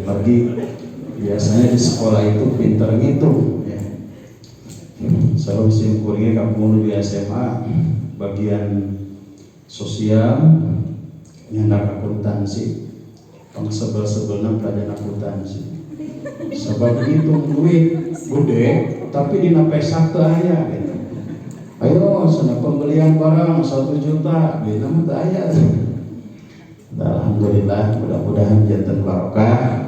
Apalagi biasanya di sekolah itu pintar ngitung ya. Selalu simkuringnya kamu di SMA bagian sosial nyandak akuntansi, sebel-sebelnya pelajaran akuntansi. Sebab ngitung duit gede, tapi di pesak teu aya gitu. Ayo sana pembelian barang 1 juta, di nama teu aya. Alhamdulillah, mudah-mudahan jantan barokah.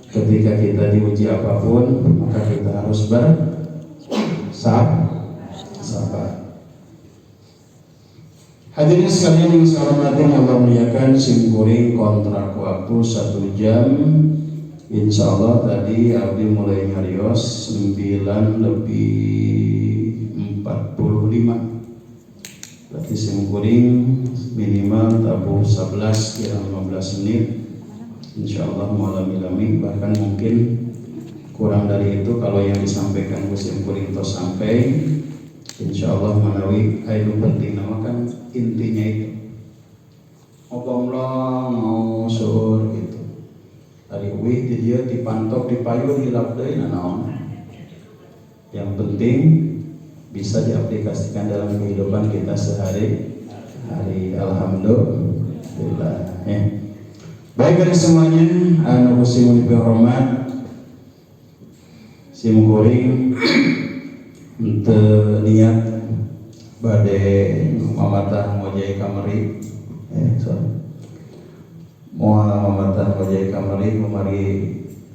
Ketika kita diuji apapun, maka kita harus bersabar. Hadirin sekalian yang saya hormati, Allah muliakan, simkuring kontrak waktu 1 jam. Insya Allah tadi abdi mulai ngarios 9:45. Berarti simkuring minimal tabuh 11 kira 15 menit. Insya Allah mualami-lami, bahkan mungkin kurang dari itu kalau yang disampaikan simkuring itu sampai. Insya Allah menawi itu penting, nama kan intinya itu ngomong mau suhur gitu. Dari uwi dia dipantok dipayun hilap deui naon. Yang penting bisa diaplikasikan dalam kehidupan kita sehari-hari. Alhamdulillah. Baik dari semuanya, anu usimun bihormat, simkuring untuk niat bade mamatah mojai kamari, mau mamatah mojai kamari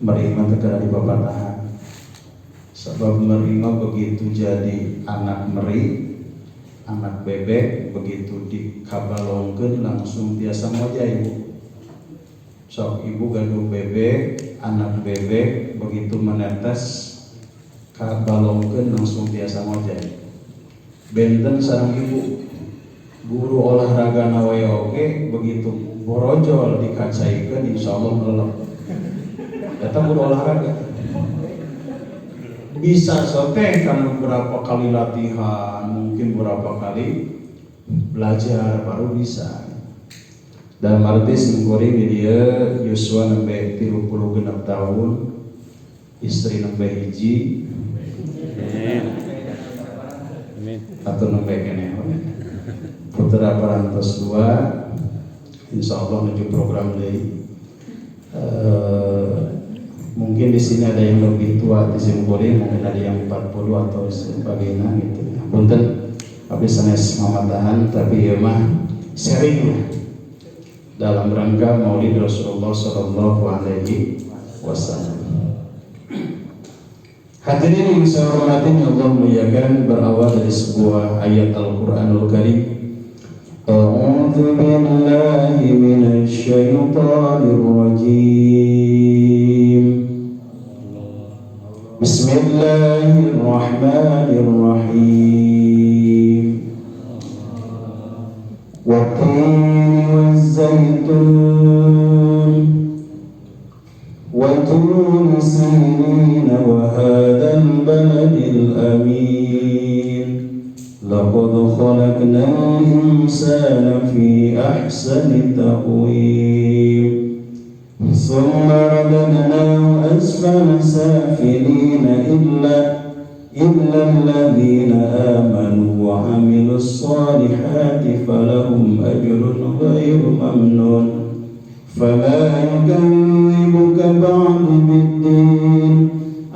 mari mantekana di babatahan. Sebab menerima begitu jadi anak meri, anak bebek, begitu dikabalongkeun langsung biasa moja ibu. Sok ibu gaduh bebek, anak bebek, begitu menetes kabalongkeun langsung biasa moja. Benten sareng ibu, guru olahraga nawe oge, begitu borojol dikacaikeun insyaallah melelep. Eta guru olahraga. Bisa sote kan beberapa kali latihan, mungkin beberapa kali belajar baru bisa. Dalam arti simkuring dia Yosua nembe 36 tahun, istri nembe hiji, atau nembe kene, putra parantos 2, insya Allah menuju program dari. Mungkin di sini ada yang lebih tua di simkuring, mungkin ada yang 40 atau sebagainya gitu. Punten, tapi sanes mamatahan, tapi ya mah sharing dalam rangka Maulid Rasulullah Sallallahu Alaihi Wasallam. Hadirin yang saya hormati, Allah muliakan, berawal dari sebuah ayat Al-Quranul Karim. A'udzu billahi minasy syaithanir rajim. Bismillahirrahmanirrahim. Wat-tini waz-zaytun wa turi sinin wa hadzal baladil amin. Laqad khalaqnal insana fi ahsani taqwim. ثم رددناه أسفل سافلين إلا الذين آمنوا وعملوا الصالحات فلهم أجر غير ممنون فلا يكذبك بعد بالدين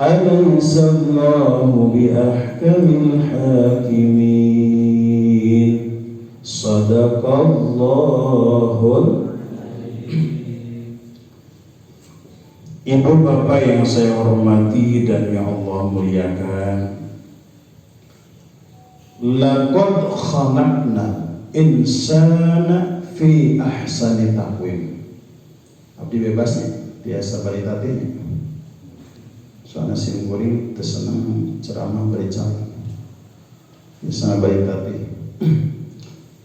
أليس الله بأحكم الحاكمين صدق الله. Ibu bapak yang saya hormati dan yang Allah muliakan, laqad khalaqna insana fi ahsani taqwim. Abdi bebas nih, biasa balitatnya. Soalnya simkuring tersenang ceramah bericam. Biasa balitatnya.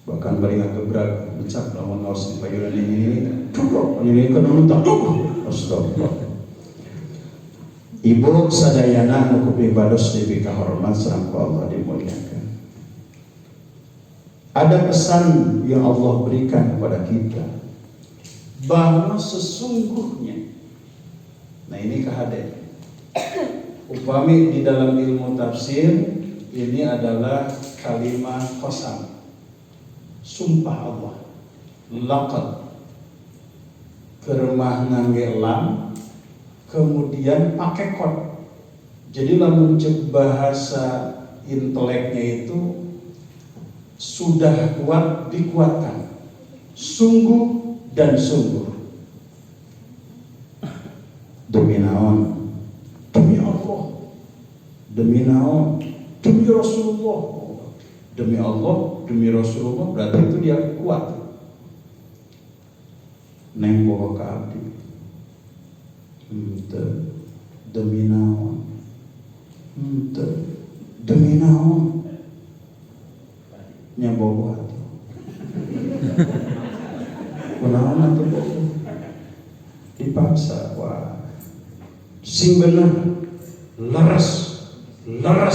Bahkan bari ngagebrak becak lamun ngaos payunan ini cukup ini kan nonton. Astagfirullah. Ibu sadayana nu kupibados deui kahormat sareng Allah dimuliakan. Ada pesan yang Allah berikan kepada kita bahwa sesungguhnya ini KHD. Upami di dalam ilmu tafsir ini adalah kalimat qasam, sumpah Allah. Laqad keremah ngangge lam, kemudian pakai kod. Jadi lamun cek bahasa inteleknya itu sudah kuat dikuatkan, sungguh dan sungguh. Demi naon? Demi Allah. Demi naon? Demi Rasulullah. Demi Allah, demi Rasulullah, berarti itu dia kuat. Neng boho ka abdi. Demi naon? Demi naon? Nya boho hati. Kunaon atuh boho? Dipaksa, wah. Sing bener, leres. Nah,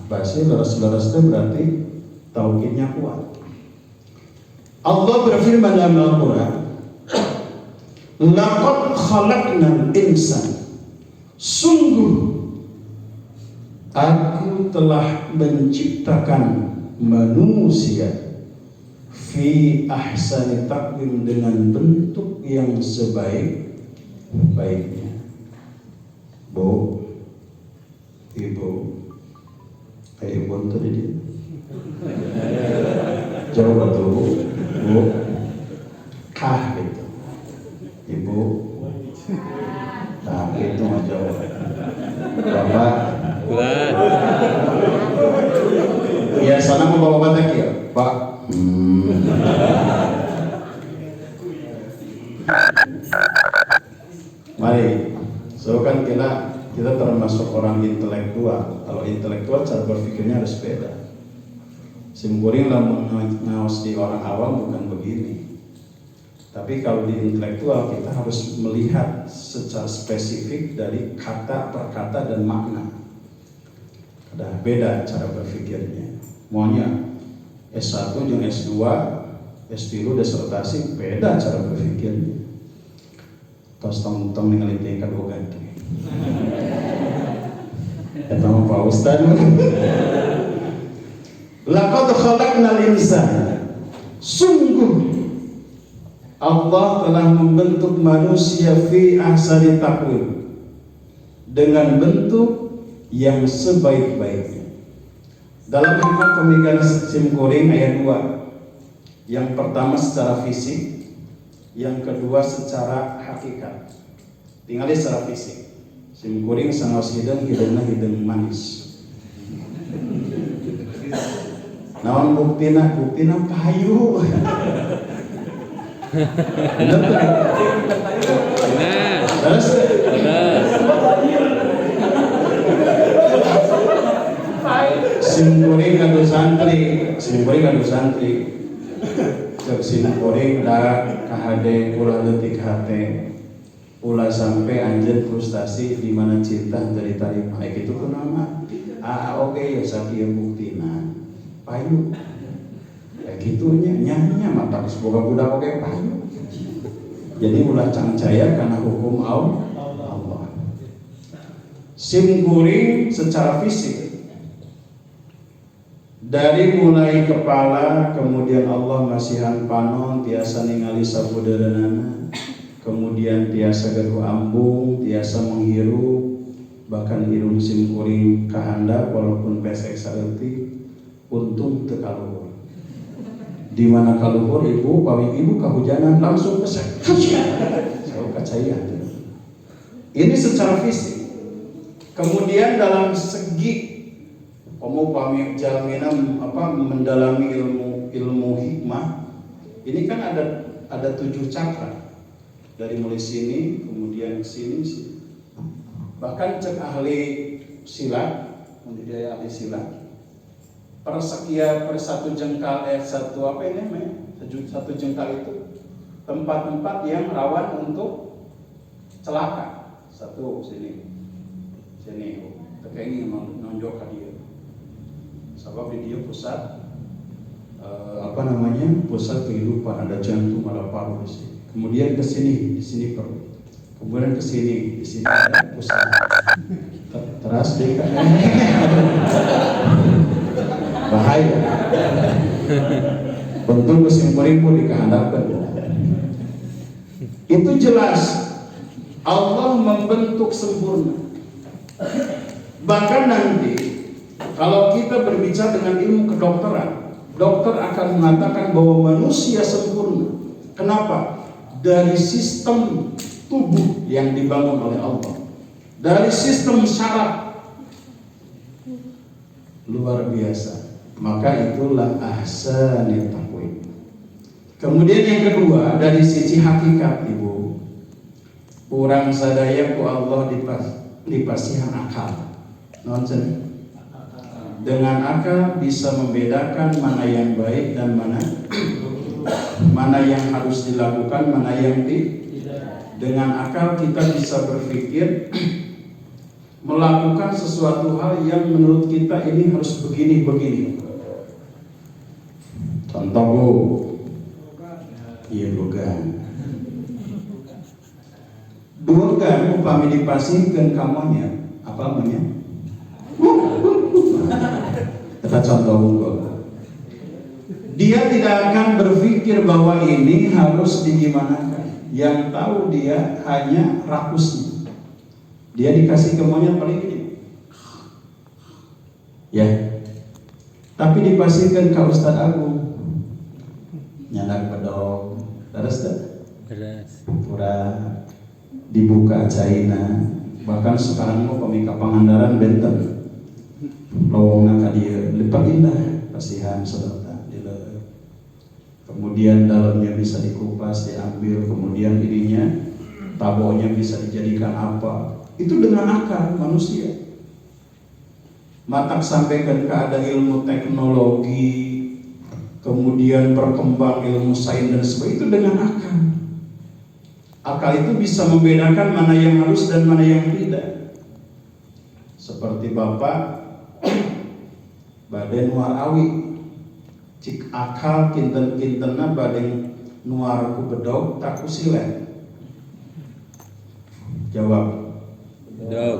bahasa leres itu berarti tauhidnya kuat. Allah berfirman dalam Al-Quran, laqad khalaqnal insan, sungguh aku telah menciptakan manusia fi ahsani taqwim, dengan bentuk yang sebaik-baiknya. Bu, ibu, kayak ibu tadi dia. Coba tuh, bu, kah gitu. Ibu, nah itu mah jawab. Bapak, ya sana mau bawa batak ya, Pak. Mari. So kan kita termasuk orang intelektual. Kalau intelektual cara berpikirnya harus beda. Simkuring lah ngawas di orang awam bukan begini. Tapi kalau di intelektual kita harus melihat secara spesifik dari kata per kata dan makna. Ada beda cara berpikirnya. Maunya S1 jeung S2, S3 disertasi beda cara berpikirnya. Tos tong ningali tingkat boga teh. Eta mah Pak Ustaz. Laqad khalaqnal insana. Sungguh Allah telah membentuk manusia fi ahsani taqwim, dengan bentuk yang sebaik-baiknya. Dalam hikmah pemikiran Simkuring ayat 2. Yang pertama secara fisik, yang kedua secara hakikat. Tinggalnya secara fisik. Simkuring sangaos hidungna hidung manis. Naon buktina payu. Terus Simkuring kadu santri. Cek simkuring da KHD ulah leutik hate. Ulah sampai anjeun frustasi di mana cinta dari tarima. Kitu kunaon mah? Oke ya sakieu buktina. Payu. Ya gitunya nyanya mata geus boga budak oge payu. Jadi ulah cangcaya karena hukum Allah. Simkuring secara fisik dari mulai kepala, kemudian Allah masihan panon tiasa ningali sabudaranana, kemudian tiasa gaduh ambung, tiasa menghirup, bahkan hidung simkuring kahandap walaupun pesek sareutik, untung teu kaluhur. Di mana kaluhur ibu kahujanan langsung pesek. Saya kacaian. Ini secara fisik. Kemudian dalam segi pami jalmina mendalami ilmu hikmah, ini kan ada 7 cakra. Dari mulai sini kemudian sini. Bahkan cek ahli silat, kemudian ahli silat, per satu jengkal satu jengkal itu tempat-tempat yang rawan untuk celaka. Satu sini tekenging nonjok ka dia. Sebab di dia pusat pusat kehidupan, ada jantung, ada paru di sini. Kemudian ke sini, di sini perut. kemudian ke sini, di sini ada pusat. Teras deh kan. Bahaya. Untung musim kuring dikehendakkan. Itu jelas Allah membentuk sempurna. Bahkan nanti kalau kita berbicara dengan ilmu kedokteran, dokter akan mengatakan bahwa manusia sempurna. Kenapa? Dari sistem tubuh yang dibangun oleh Allah, dari sistem syaraf luar biasa. Maka itulah ahsanit taqwim. Kemudian yang kedua, dari sisi hakikat, Ibu, urang sadaya ku Allah dipasihan akal. Nonsen. Dengan akal bisa membedakan mana yang baik dan mana yang harus dilakukan, mana yang tidak. Dengan akal kita bisa berpikir melakukan sesuatu hal yang menurut kita ini harus begini. Contoh Bu, iya bukan. Bukan upami dipasihkan kamunya apa namanya? Kita contoh unggul. Dia tidak akan berpikir bahwa ini harus digimanakan. Yang tahu dia hanya rakusnya. Dia dikasih ke monyet paling ini. Ya. Tapi dipasihkan ke Ustadz Agung. Nyandak bedog. Terus dah. Pura dibuka China. Bahkan sekarang mau pemika Pangandaran benten. Lowongna ka dia lepak indah pasihan sedota dile. Kemudian dalamnya bisa dikupas, diambil, kemudian ininya tabonya bisa dijadikan apa? Itu dengan akal manusia. Matak sampaikan ke ada ilmu teknologi, kemudian berkembang ilmu sains dan sebagainya, itu dengan akal. Akal itu bisa membedakan mana yang harus dan mana yang tidak. Seperti Bapak badai nuar awi, cik akal kinten-kintenna badai nuar ku bedog tak ku silet. Jawab. Bedog.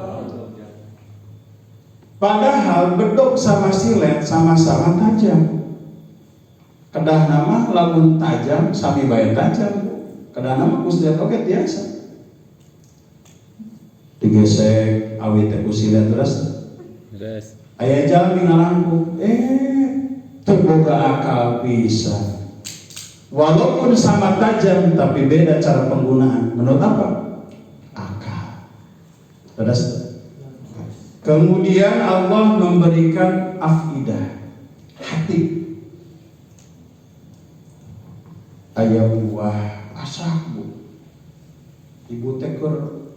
Padahal bedog sama silet sama-sama tajam. Kedah nama lamun tajam sami bae tajam. Kedah nama ku silet oke biasa. Digesek awi teh ku silet terus. Ayah jalan tinggalanku, terboga akal bisa. Walaupun sama tajam, tapi beda cara penggunaan. Menurut apa? Akal. Terus, kemudian Allah memberikan afidah, hati. Ayah buah asak Bu. Ibu teh keur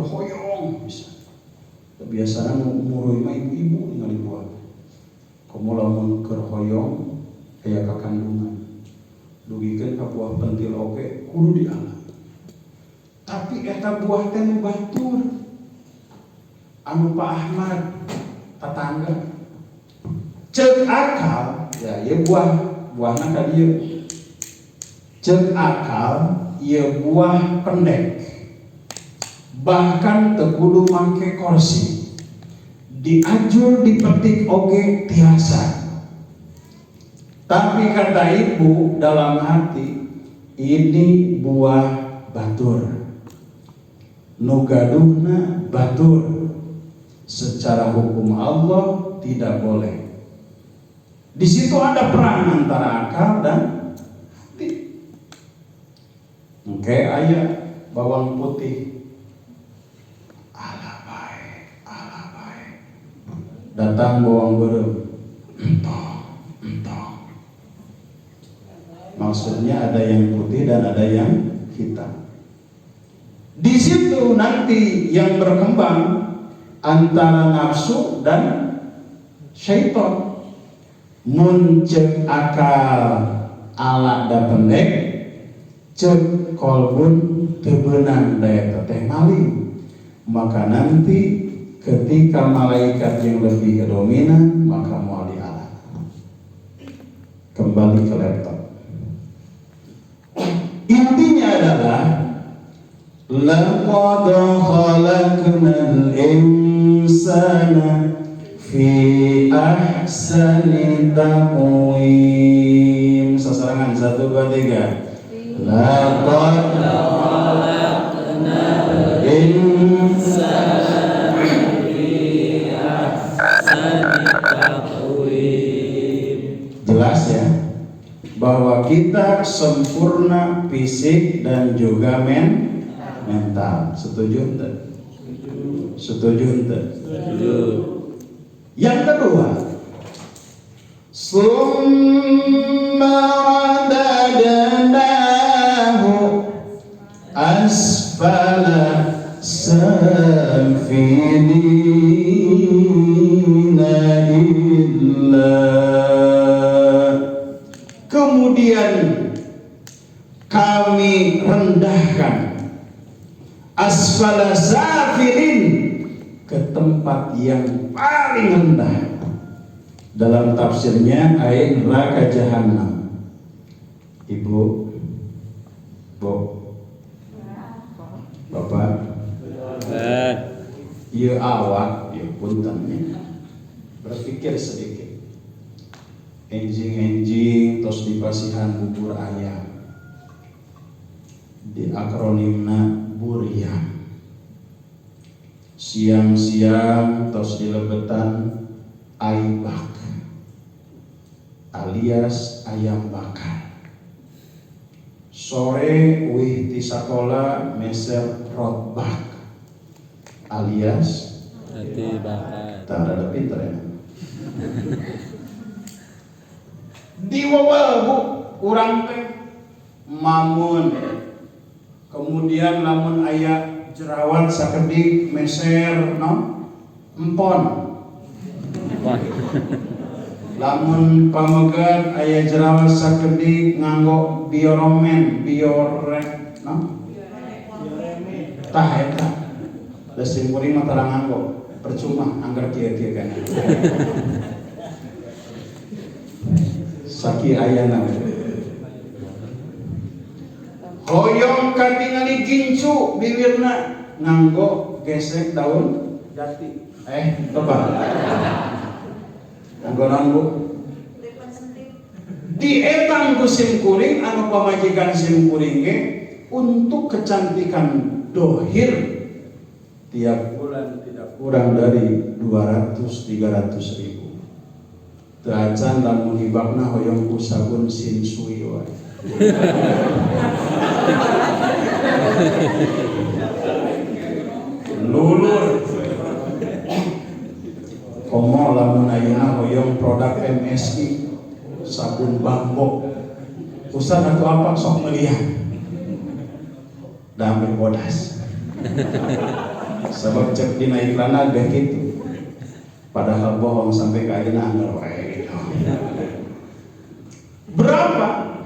hoyong bisa. Biasanya murui mah ibu-ibu ningali buah. Komo lamun keur hoyong aya kakandungan. Dugikeun ka buah pentil oge kudu dialah. Tapi eta buah teh nu batur. Anu Pak Ahmad tetangga. Ceuk akal, ya ieu buahna ka dieu. Ceuk akal ieu buah pendek. Bahkan tekudu make kursi, diajur dipetik oge tiasa. Tapi kata ibu dalam hati, ini buah batur, nugaduhna batur. Secara hukum Allah tidak boleh. Di situ ada perang antara akal dan hati. Oke, ayat bawang putih. Datang bawang berem, entong. Maksudnya ada yang putih dan ada yang hitam. Di situ nanti yang berkembang antara nafsu dan syaitan. Mun ceuk akal ala da pendek, ceuk kolbun teu beunang daya teh maling. Maka nanti ketika malaikat yang lebih dominan, maka mau dialah. Kembali ke laptop. Intinya adalah laqad khalaqnal insana fi ahsani taqwim. Sasarangan 1, 2, 3. Laqad khalaqnal insana fi ahsani taqwim. Jelas ya bahwa kita sempurna fisik dan juga mental. Setuju enggak? Setuju enggak? Setuju. Yang kedua, summa radadnahu asfala safilina illa. Kemudian kami rendahkan asfala safilin, ke tempat yang paling rendah. Dalam tafsirnya ayat neraka jahanam. Ibu, Bu, Bapak, ya awak, ya puntennya berpikir sedikit. Enjing tos dipasihan bubur ayam, di akronimna buriam. Siang-siang tos dilebetan aibak alias ayam bakar. Sore wih di sekolah meser rotbak alias hati bakar. Tak ada pinter ya. Di wawal Bu, urang teh mamun. Kemudian lamun aya jerawat sakedik meser empon. Lamun pamegat aya jerawat sakedik nganggo bioromen, biorek, tah eta. Da simkuring mah tara nganggo, percuma anggar kieu-kieu kan. Saki ayana. Hoyong katingali gincu bibirna nganggo gesek daun jati. Tebak. Nganggo nanggo. Di etang ku simkuring anu pamajikan simkuring ge untuk kecantikan dohir tiap bulan tidak kurang dari 200-300 ribu. Teracan lamun hibakna hoyong ku sabun sinsui wae. Lulur. Komo lamun ayeuna hoyong produk MSI sabun bambo. Ustaz atau apa sok melihat. Damai bodas. Sebab cek dina iklan agak gitu. Padahal bohong sampai ke ayeuna anggar wae. Berapa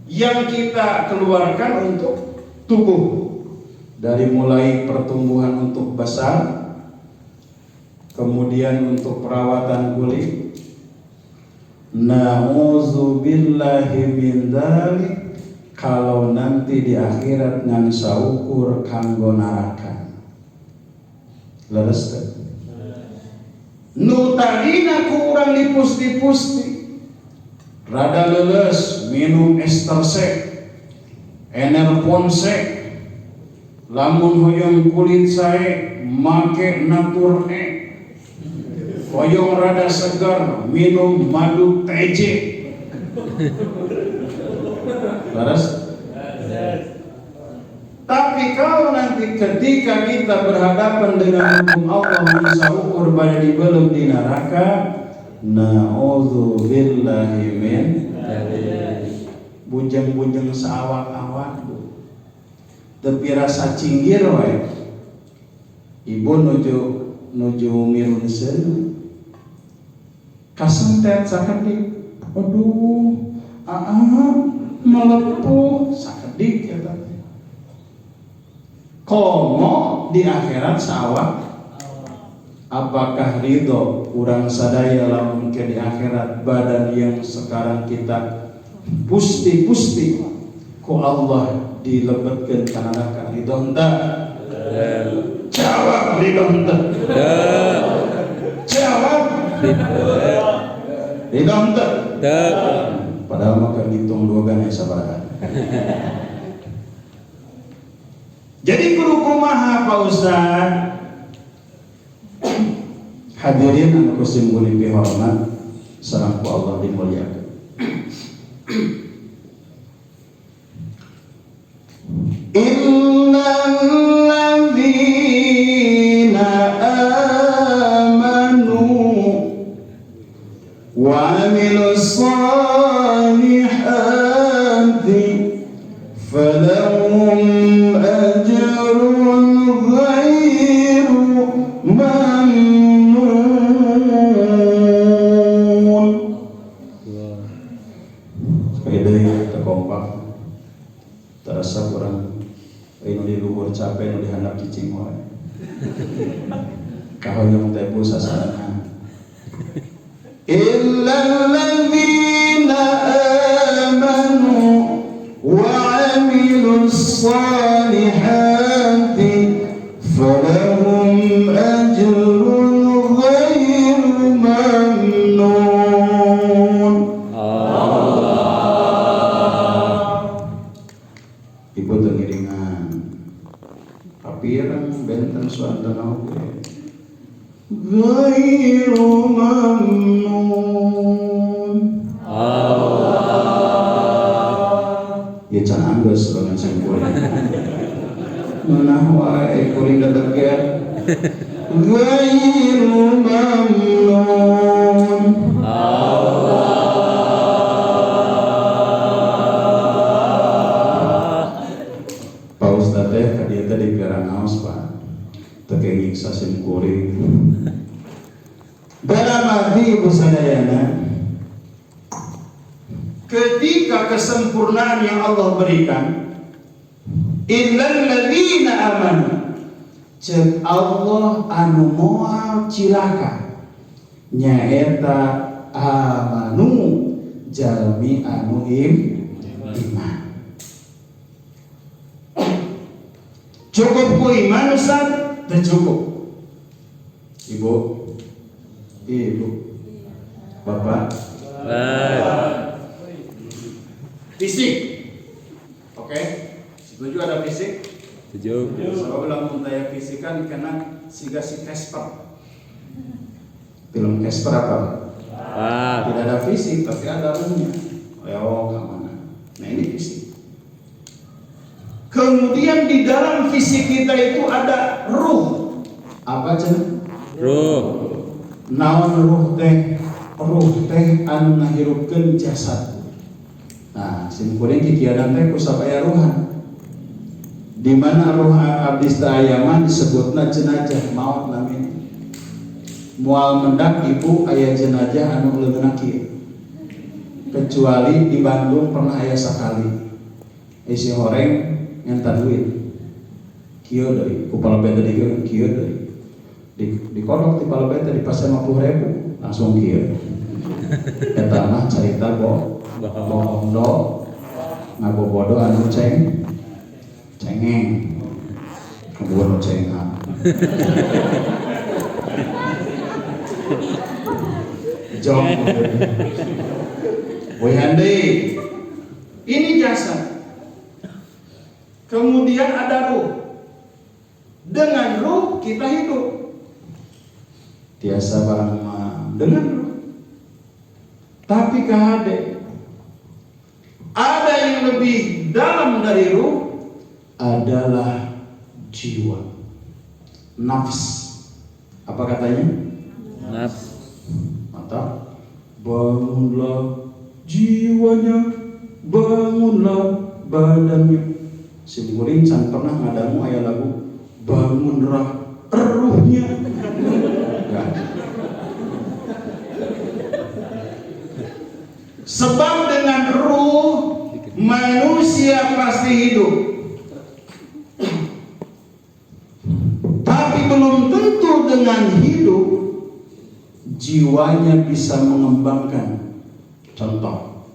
yang kita keluarkan untuk tubuh? Dari mulai pertumbuhan untuk besar, kemudian untuk perawatan kulit. Na'udzubillahi min dzalik, kalau nanti di akhirat ngan saukur kanggo neraka. Leres teh? Nu tadina ku urang dipusti-pusti rada leles minum estersek, enerponsek, lamun hoyong kulit sae make natur hoyong rada segar minum madu TJ. Laras? Tapi kalau nanti ketika kita berhadapan dengan hukum Allah mensaukur pada di belum di neraka, na'udzubillahi min bujeng-bujeng saawak-awak tepi rasa cinggir wae. Ibu nuju mirunseun kasentet sakedik, aduh melepuh sakedik eta. Komo di akhirat sawak, apakah ridho urang sadaya lamun ke di akhirat badan yang sekarang kita pusti-pusti ku Allah dilebetkeun kana neraka ridho henteu? Jawab ridho henteu? Jawab ridho henteu? Padahal mah keur ngitung dua gana sabaraha. Jadi kudu kumaha Pak Ustaz? Hadirin anu kusim kuring dihormat sareng ku Allah dimuliakeun. Innal ladzina amanu wa 'amilus shalihati falahum ajrun ghairu mamnun. Sekali deui terkompak terasa kurang anu di luhur capek anu dihandap cicing wae. Kahoyong teh bu sasaranna. Illal ladzina amanu wa 'amilus shalihati falahum ajrun ghairu mamnun. Ibu teu ngiringan kapireng benten suandana oge ghairu mamnun. Ya can anggeus dengan simpulan meunah wae kuring dadeger ghairu mamnun. Pak Ustaz teh kadieu teh dipierang ngaos Pak teu nyiksa sim kuring. Dalam arti ibu sadayana, ketika kesempurnaan yang Allah berikan, innal ladzina amanu, ceuk Allah anu moal cilaka nyaeta amanu jalmi anu iman. Cukup ku iman Ustaz? Teu cukup. Ibu, Bapak, fisik, oke? Setuju ada fisik? Setuju. Sebab lamun daya fisik kan kena siga si Casper. Film Casper apa? Tidak ada fisik tapi ada ruhnya. Oh, kemana? Nah ini fisik. Kemudian di dalam fisik kita itu ada ruh. Apa cenah? Ruh. Naon ruh teh? Ruh teh anu ngahirupkeun jasad. Nah, sim kuring kikieunan teh ku sabaya ruhan. Di mana ruh abdi aya mah disebutna jenazah maut namina. Moal mendak ibu aya jenazah anu leungeunna kieu. Kecuali di Bandung pernah aya sakali. Isi horeng nyanta duit. Kieu deui, ku palebet teh kieu deui. Dikodok di palebet teh dipas 50.000 langsung kieu. Eta mah carita bohong do ngabobodo anu cengeng kebuan cengan jong Wihandi ini jasad, kemudian ada ruh. Dengan ruh kita hidup. Tiasa barang dengan ruh. Tapi kahade ada yang lebih dalam dari ruh adalah jiwa, nafs. Apa katanya? Nafs. Mata bangunlah jiwanya, bangunlah badannya. Si kuring can pernah ngadamu aya lagu bangunlah ruhnya. Sebab dengan ruh manusia pasti hidup, tapi belum tentu dengan hidup jiwanya bisa mengembangkan. Contoh,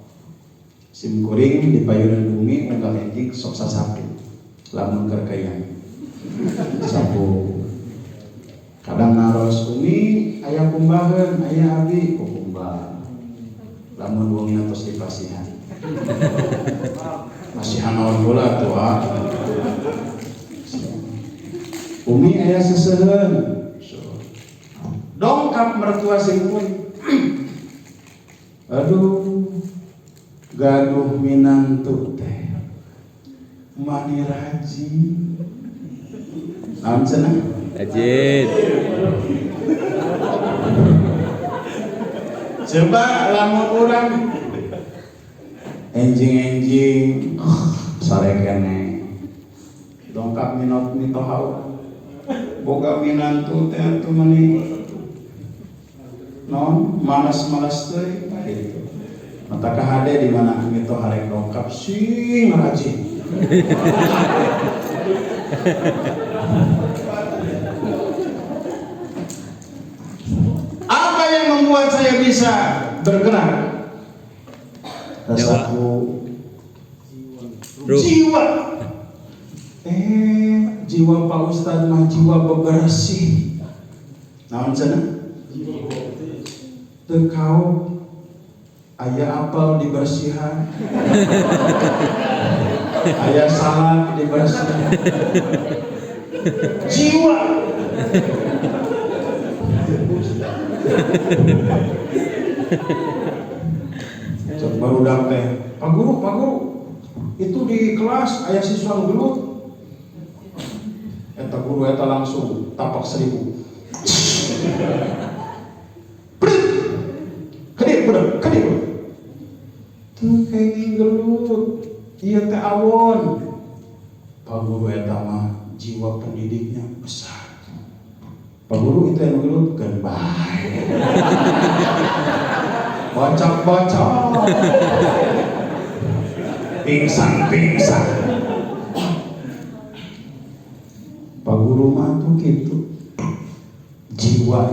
sim kuring di payunan bumi unggal enjing sok sasapu lamun kerkayang sapu kadang naros umi aya kumbaheun aya abi kumbah lamun wong tos dipasihan pasihan naon bola tua umi aya seseuheun dongkap mertua sing kuring aduh gaduh minantu teh mani rajin naon cenah rajin coba lamun urang enjing sare kene dongkap minot mitohau boga minantu teh atuh mani non malas-malas teh gitu. Mata kahade di mana itu harek dongkap sing rajin. Apa yang membuat saya bisa bergerak? Rasaku jiwa. Jiwa Pak Ustadz mah jiwa bebersih. Naon cenah? Teu kau aya apel dibersihan, aya salad dibersihan, jiwa. Cek barudak teh, Pak Guru, itu di kelas aya siswa nu gelut. Eta guru eta langsung tapak 1000. Kedip. Tuh kayak gelut, iya teh awon. Pak Guru eta mah jiwa pendidiknya besar. Pak Guru itu yang gelut kan baik. Bacak. Pingsan. Pak Guru mah tuh gitu. Jiwa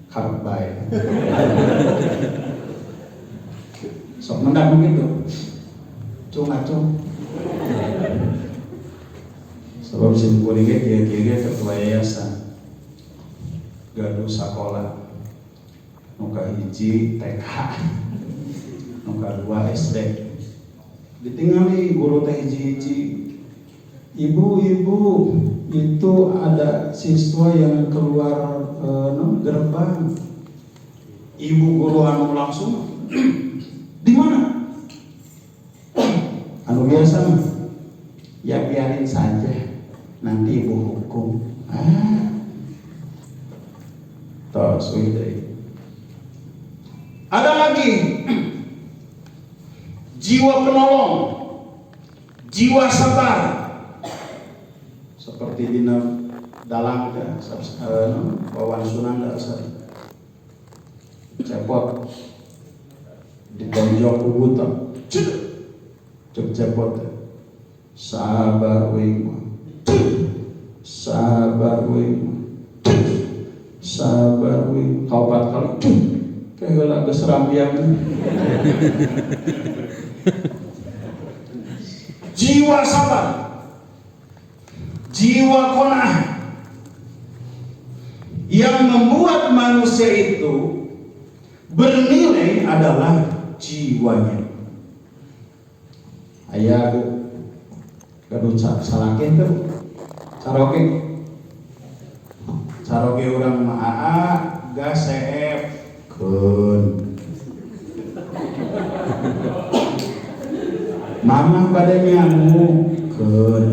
harap baik. Sok mendak gitu. Cung. Sebab sim kuring dia ketua yayasan. Gaduh sakola. Nuka hiji TK. Nuka 2 SD. Ditinggali guru teh hiji-hiji. Ibu, itu ada siswa yang keluar gerbang. Ibu guru anu langsung, di mana? Anu biasa mah, ya biarin saja, nanti ibu hukum. Tos ada lagi jiwa penolong, jiwa sabar. Seperti dina dalang Wawan Sunan dasar cepot ditonjok kubutan cek cepot sabar wing kaupat kali kayak lagu serambiang. Jiwa sabar, jiwa qanaah yang membuat manusia itu bernilai adalah jiwanya. Aya gaduh salakin tuh caroge urang mah aa gas CF keun mama pada nyamuk keun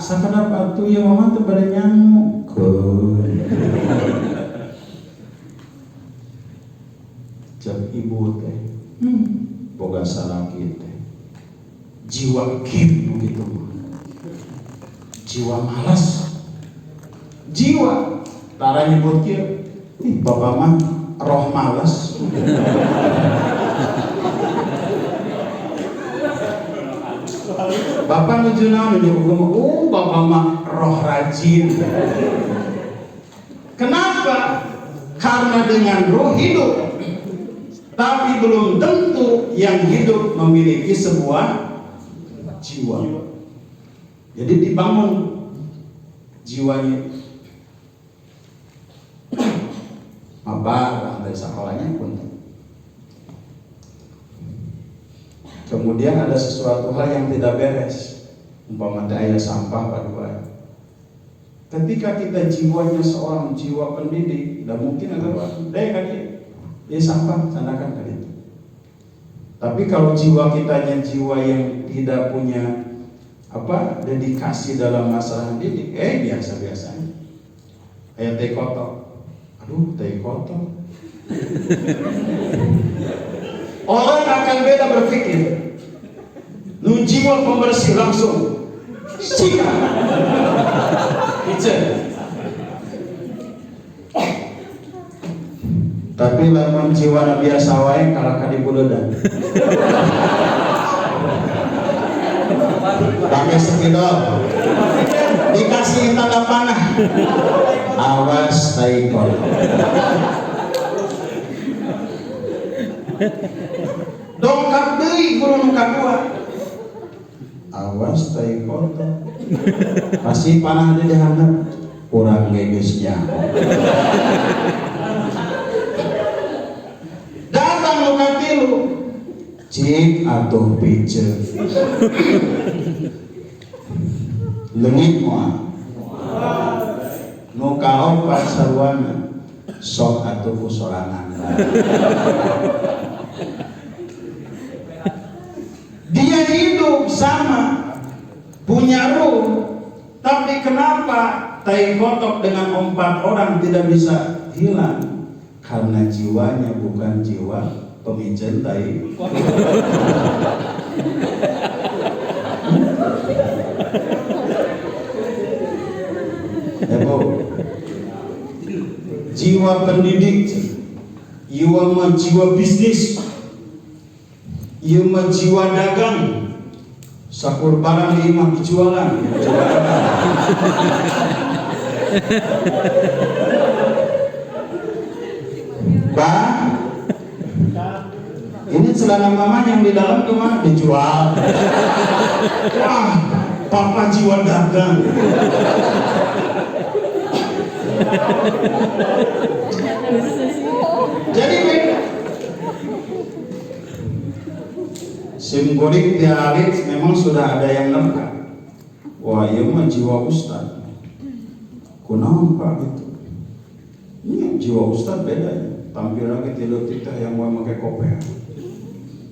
sakenapa atuh ya mama teu bade nyamuk keun cek ibu teh boga salaki teh jiwa kim begitu, jiwa malas, jiwa tara nyebut kieu bapak mah roh malas. Bapak nuju naon nuju hukum? Bapak mah roh rajin. Kenapa? Karena dengan roh hidup, tapi belum tentu yang hidup memiliki sebuah jiwa. Jadi dibangun jiwanya. Apa dari sekolahnya pun. Kemudian ada sesuatu hal yang tidak beres. Umpama daya sampah pada. Ketika kita jiwanya seorang jiwa pendidik, tidak mungkin ada kan dia sampah, sandakan kan itu. Tapi kalau jiwa kitanya jiwa yang tidak punya dedikasi dalam masalah didik, biasa-biasa aja. Kayak teh kotor, aduh teh kotor. Orang akan beda berpikir. Nu jiwa pembersih langsung sikat. Tapi lamun jiwa biasa wae kalau kadibuledan. Pakai spidol. Dikasih tanda panah. Awas tai kotor. Dongkap deui guru nu kadua. Awas tai kotor. Kasih panah di handap. Kurang gegesnya. Datang nu katilu. Cik atuh piceun. Leungit moal. Nu kaopat sarwana sok atuh kusorangan. Dia hidup sama, punya ruh, tapi kenapa tai kotok dengan 4 orang tidak bisa hilang? Karena jiwanya bukan jiwa pemijen tai. Jiwa pendidik, jiwa bisnis, jiwa dagang, sakur barang 5 dijualan. Bah, ini celana mama yang di dalam kemana? Dijual. Wah, papa jiwa dagang. Jadi sim goring dialit memang sudah ada yang lengkap. Wah, iya mah jiwa ustad. Kunaon Pak itu? Ini jiwa ustad beda ya. Tampil lagi tilu kita yang mau pakai koper.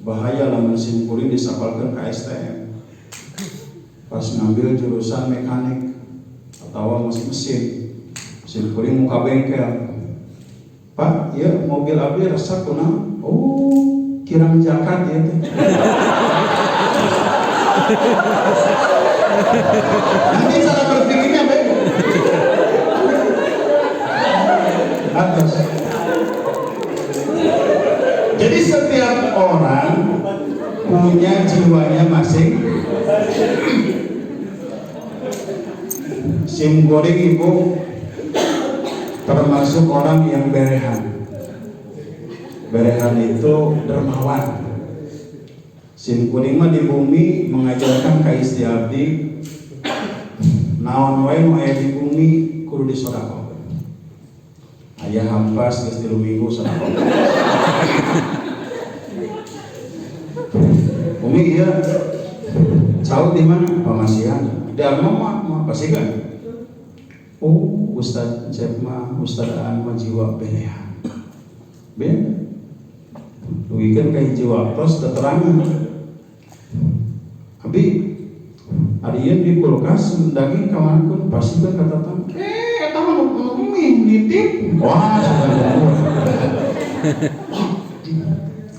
Bahaya lah sim goring disapalkan ke STM. Pas ngambil jurusan mekanik atau mesin, sim goring muka bengkel. Pak, ya mobil abdi rasa kunaon? Oh, kirang jakat ya teh. Nanti cara berpikirnya beda. Atas. Jadi setiap orang punya jiwanya masing. Sim goreng ibu termasuk orang yang berehan. Berehan itu dermawan. Sim kuning mah di bumi mengajarkan ka istri abdi naon wae nu aya di bumi kudu disodakoh. Aya hampas geus 3 minggu sodakoh. Umi ieu caut di mana? Pamasihan. Di alma mah pasigan. Oh, Ustaz Cep mah Ustadaan mah jiwa berehan. Ben dugikan ka hiji waktos keterangan. Abi adieu di kulkas daging kawankeun pasikeun ka tatang. Eta mah nu nitip. Wah,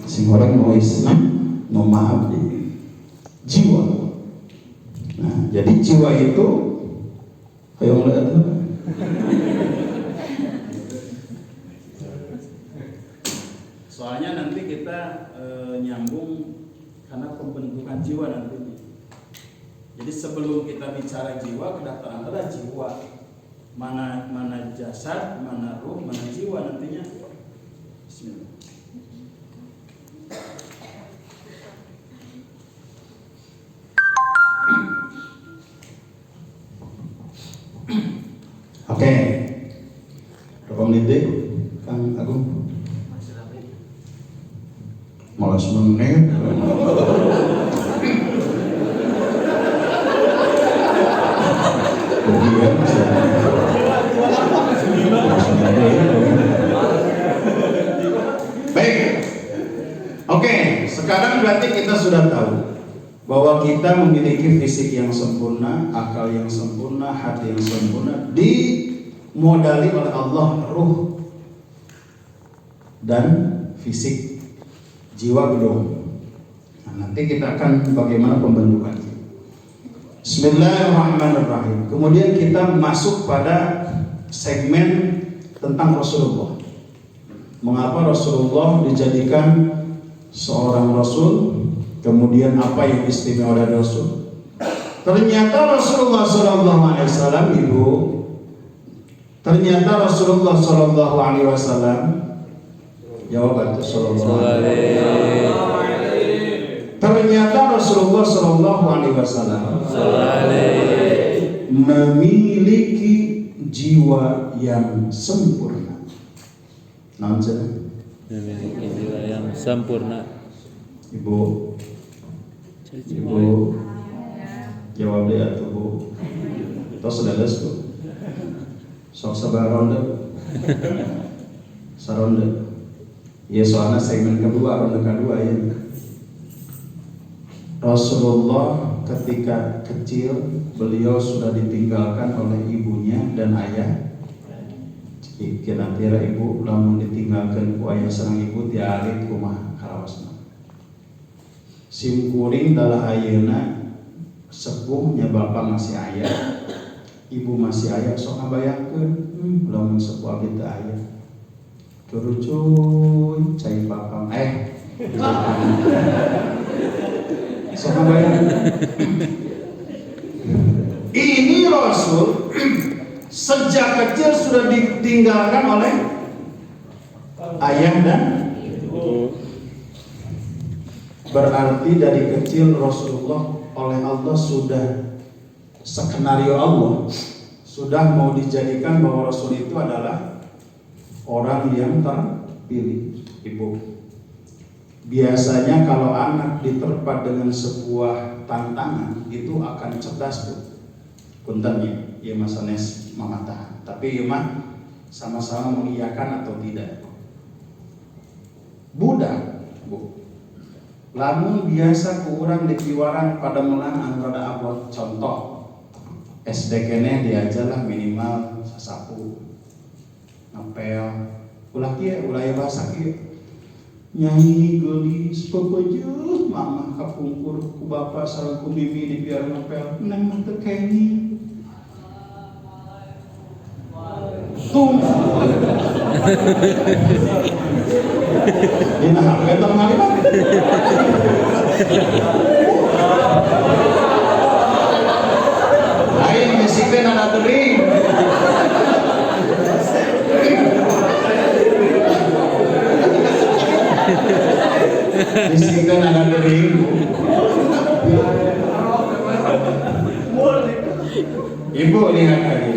sing orang nu Islam nu maaf di jiwa. Nah, jadi jiwa itu hayang lihat. Soalnya nanti kita nyambung karena pembentukan jiwa nanti. Jadi sebelum kita bicara jiwa, kedaftaran adalah jiwa. Mana jasad, mana ruh, mana jiwa nantinya. Bismillah. Oke. Berapa menit deh, Kang Agung? Malas menit. Baik. Oke, sekarang berarti kita sudah tahu bahwa kita memiliki fisik yang sempurna, akal yang sempurna, hati yang sempurna, dimodali oleh Allah ruh dan fisik, jiwa belum. Nah, nanti kita akan bagaimana pembentukannya. Bismillahirrahmanirrahim. Kemudian kita masuk pada segmen tentang Rasulullah. Mengapa Rasulullah dijadikan seorang Rasul? Kemudian apa yang istimewa dari Rasul? Ternyata Rasulullah SAW, Ibu, ternyata Rasulullah SAW, jawab itu Sallallahu Alaihi. Ternyata Rasulullah SAW memiliki jiwa yang sempurna. Namanya memiliki jiwa yang sempurna. Ibu jawab dia tuh Bu. Tos sudah les Bu. Sok sabar ronde. Saronde. Ya soalnya segmen kedua, ronde kedua ya. Rasulullah ketika kecil beliau sudah ditinggalkan oleh ibunya dan ayah. Kira-kira ibu lamun ditinggalkan ku ayah sareng ibu tiarit kumaha karawasna. Simkuring dalah ayeuna sepuhnya bapak masih ayah, ibu masih ayah, sok ngabayangkeun lamun sepuh abdi teu ayah. Turu cuy, cai bapak sok ngabayangkeun. Ini Rasul sejak kecil sudah ditinggalkan oleh ayah dan ibu. Berarti dari kecil Rasulullah oleh Allah sudah skenario Allah, sudah mau dijadikan bahwa Rasul itu adalah orang yang terpilih. Ibu, biasanya kalau anak diterpa dengan sebuah tantangan itu akan cerdas tuh. Punten ya Mas Anes mamata. Tapi ya mah sama-sama mengiyakan atau tidak. Budak, Bu. Lamun biasa kurang dipiwaran pada melang anggada abot contoh SD kene diajalah minimal sasapu ngapel ulah kieu ulah bahasa kieu nyanyi gelis pepeujeut mama kapungkur ku bapa sareng ku bibi dipiar ngapel neng mah teu kenging tuh ini nah kita mengalih lain mesiknya ada tering mesiknya ada tering ibu lihat lagi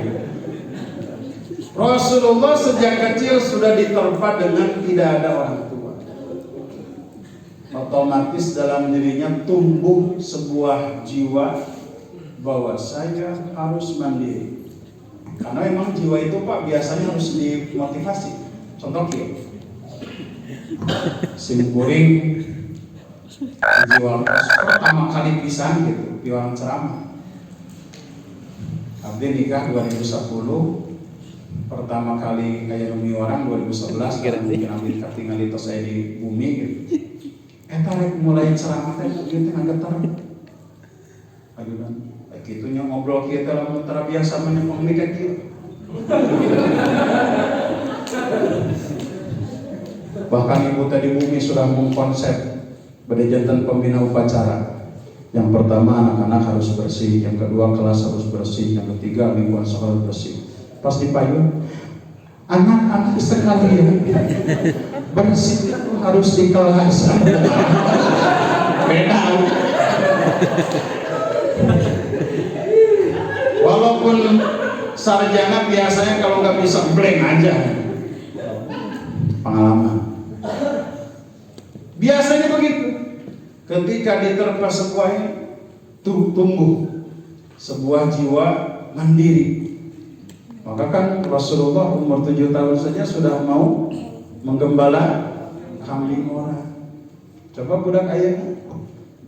Rasulullah sejak kecil sudah diterpa dengan tidak ada orang tua. Otomatis dalam dirinya tumbuh sebuah jiwa bahwa saya harus mandiri. Karena memang jiwa itu Pak biasanya harus dimotivasi. Contoh simkuring jiwa pertama kali pisan gitu, piwang ceramah. Abdi nikah 2010. Pertama kali kayak numi orang 2011 karena mungkin ambil tinggal itu saya di bumi gitu. Tarik mulai ceramah teh gitu ngagetar. Aduh kan, gitunya ngobrol kita lamun tara biasa menyepong mikir kieu. Bahkan ibu tadi bumi sudah mengkonsep pada jantan pembina upacara. Yang pertama anak-anak harus bersih, yang kedua kelas harus bersih, yang ketiga lingkungan sekolah harus bersih. Pas dipayung, anak-anak sekalian bersih harus di kelas. Beda. Walaupun sarjana biasanya kalau nggak bisa blank aja. Pengalaman. Biasanya begitu. Ketika diterpa sebuah tumbuh sebuah jiwa mandiri. Maka kan Rasulullah umur 7 tahun saja sudah mau menggembala kambing orang. Coba budak ayah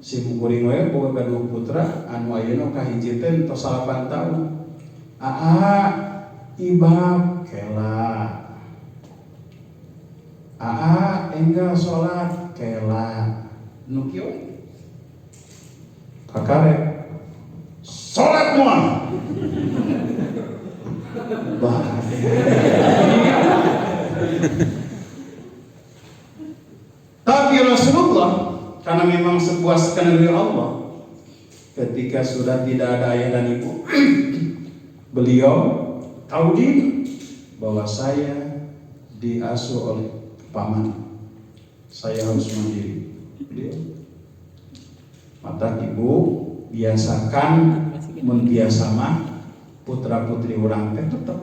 si kuring we boga gaduh putra anu ayeuna kahiji teh tos 8 tahun. Ibab kela. Enggal sholat kela. Nu kieu kakarek sholat moal. Tapi Rasulullah karena memang sebuah skenario Allah, ketika sudah tidak ada ayah dan ibu, beliau tahu diri bahwa saya diasuh oleh paman, saya harus mandiri. Mata ibu biasakan membiasakan putra putri orang teh tetap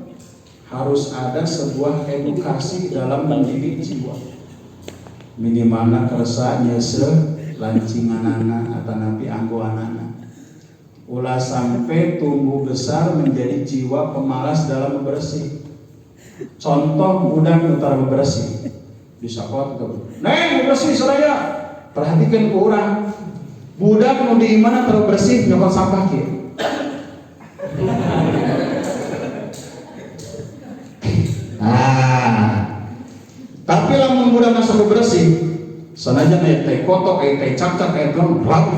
harus ada sebuah edukasi dalam mendidik jiwa. Minimalna kersa nyese lancinganana atau nabi anggoanana. Ulah sampai tumbuh besar menjadi jiwa pemalas dalam bebersih. Contoh budak utara bebersih bisa kot neng bebersih seraya. Perhatikan ke orang budak mau di mana terlalu bersih nyokot sampah kieu. Tapi lamun budak nasa bersih sanajan aya teh kotok aya teh cak-cak aya teh bau.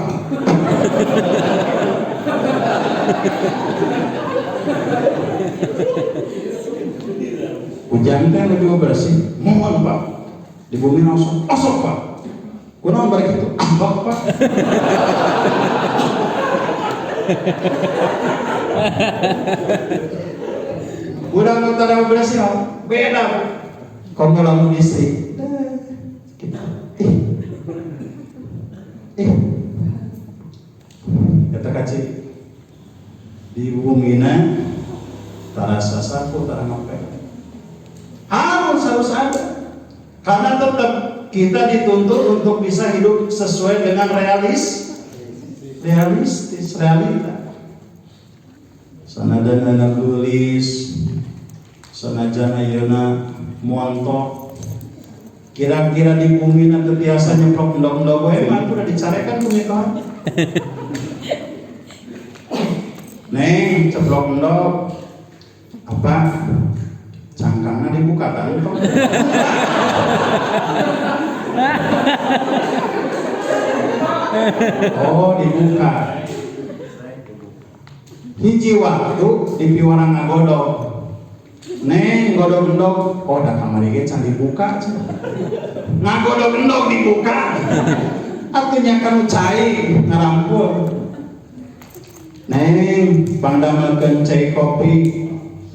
Hujan teh lebih bersih mohon Pak di bumi langsung osok Pak. Kunaon bari kitu? Ambak Pak. Udah utara bersih beda Pak. Kalau lamun istri. Kata kacil di bumina tarasa saku tara ngopek. Harus ada. Karena tetap kita dituntut untuk bisa hidup sesuai dengan realistis, realita. Sanajan anak tulis, sanajan ayeuna montok. Kira-kira di bumi nanti biasa nyeplok endog-endog we mah udah dicarekan ku mikahan. Neng, ceplok endog. Apa? Cangkangna dibuka kan? Oh, dibuka. Hiji waktu di piwarang ngagodog. Neng godog endog, oh da kamari ge can dibuka. Ngagodog endog dibuka. Artinya kanu cai ngarampul. Neng pangdamelkeun cai kopi.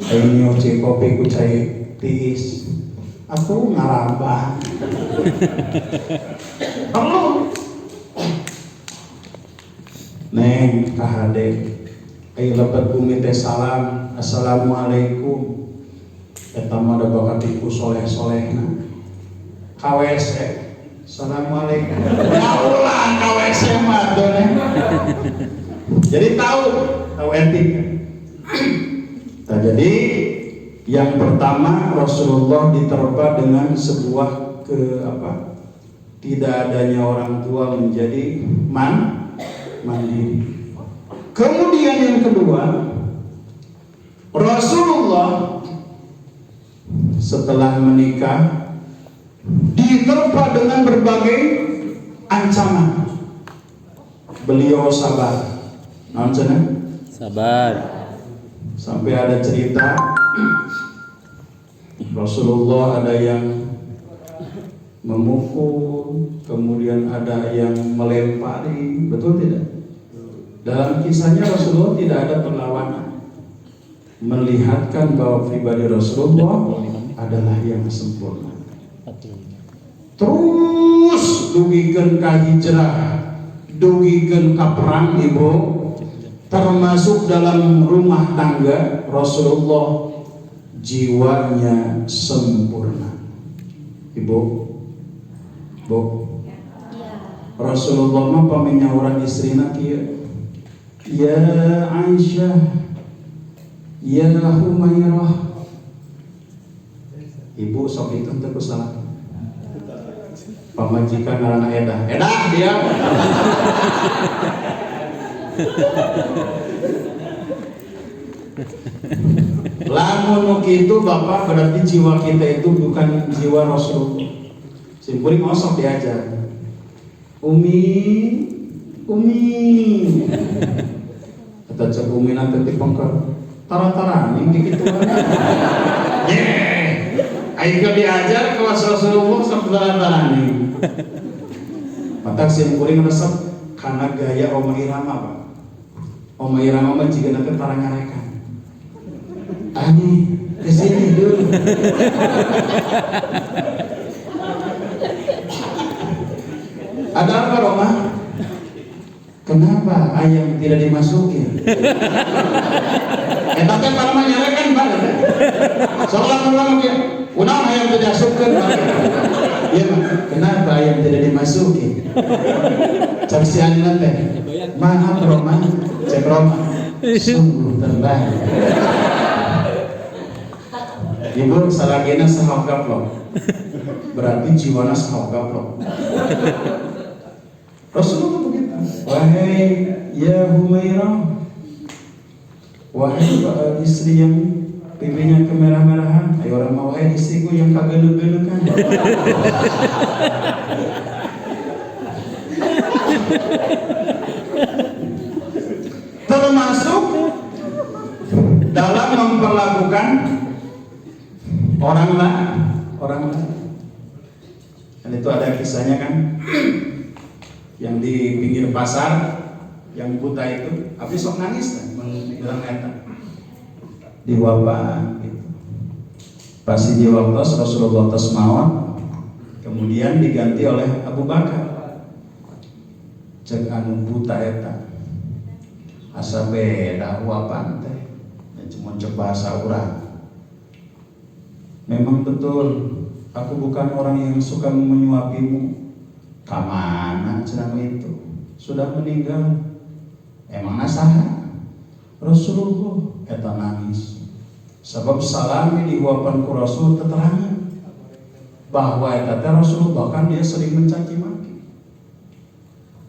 Ayo cai kopi ku cai tiis. Aku ngarabah. Perlu. Neng kahade. Ayo lebat bumi teh salam. Assalamualaikum. Eta mah da bakatiku soleh-solehna. KWC. Assalamualaikum. Kaulah KWC mah done. Jadi tahu etika. Nah, jadi yang pertama Rasulullah diterpa dengan sebuah tidak adanya orang tua menjadi mandiri. Kemudian yang kedua, Rasulullah setelah menikah diterpa dengan berbagai ancaman. Beliau sabar. Naon cenah? Sabar. Sampai ada cerita Rasulullah ada yang memukul, kemudian ada yang melempari, betul tidak? Dalam kisahnya Rasulullah tidak ada perlawanan, melihatkan bahwa pribadi Rasulullah adalah yang sempurna. Terus dugikeun ka hijrah, dugikeun ka perang Ibu, termasuk dalam rumah tangga Rasulullah jiwanya sempurna. Ibu, Bu, Rasulullah mah pamenyahuran istrina kieu, ya Aisyah, ya Humairah. Ibu sok itu teu salah. Pamajikan ngaranna Edah. Edah dia. Lamun nu kitu Bapak, berarti jiwa kita itu bukan jiwa Rasulullah. Simpuring osok diajar. Umi. Kata cek Umi nanti dipengker. Tara-tara ning kitu mana. Aing diajar kelas Rasulullah sabda nih. Matak simpuring resep karena gaya Oma Irama, Pak. Oma Irama mah jika nanti tarangarekan. Ani kesini dulu. Ada apa Roma? Kenapa ayam tidak dimasukin? Tapi para menyarekan pada. Seolah-olah dia, unang ayam tidak masukkan. Iya, kenapa ayam tidak dimasukin? Caksian nanti. Maaf Roma, cek Roma. Sungguh terbaik. Ibu salagina sahab gaplok. Berarti jiwana sahab gaplok. Rasulullah begitu. Wahai ya Humairah, wahai istri yang pipinya kemerah-merahan, ayo orang mau wahai istriku yang kagenek-genekan. Termasuk dalam memperlakukan orang lain. Dan itu ada kisahnya kan, yang di pinggir pasar, yang buta itu, tapi sok nangis kan, bilang eta diwabah gitu. Pasti diwabah Rasulullah tasmawat, kemudian diganti oleh Abu Bakar. Cek anu buta eta, asa beda wapan teh, cuma cek bahasa urang. Memang betul, aku bukan orang yang suka menyuapimu. Kamana cenah itu sudah meninggal. Emang nasaha Rasulullah eta nangis. Sebab salami diuapan ku Rasul keterangan bahwa eta teh Rasul bahkan dia sering mencaci maki.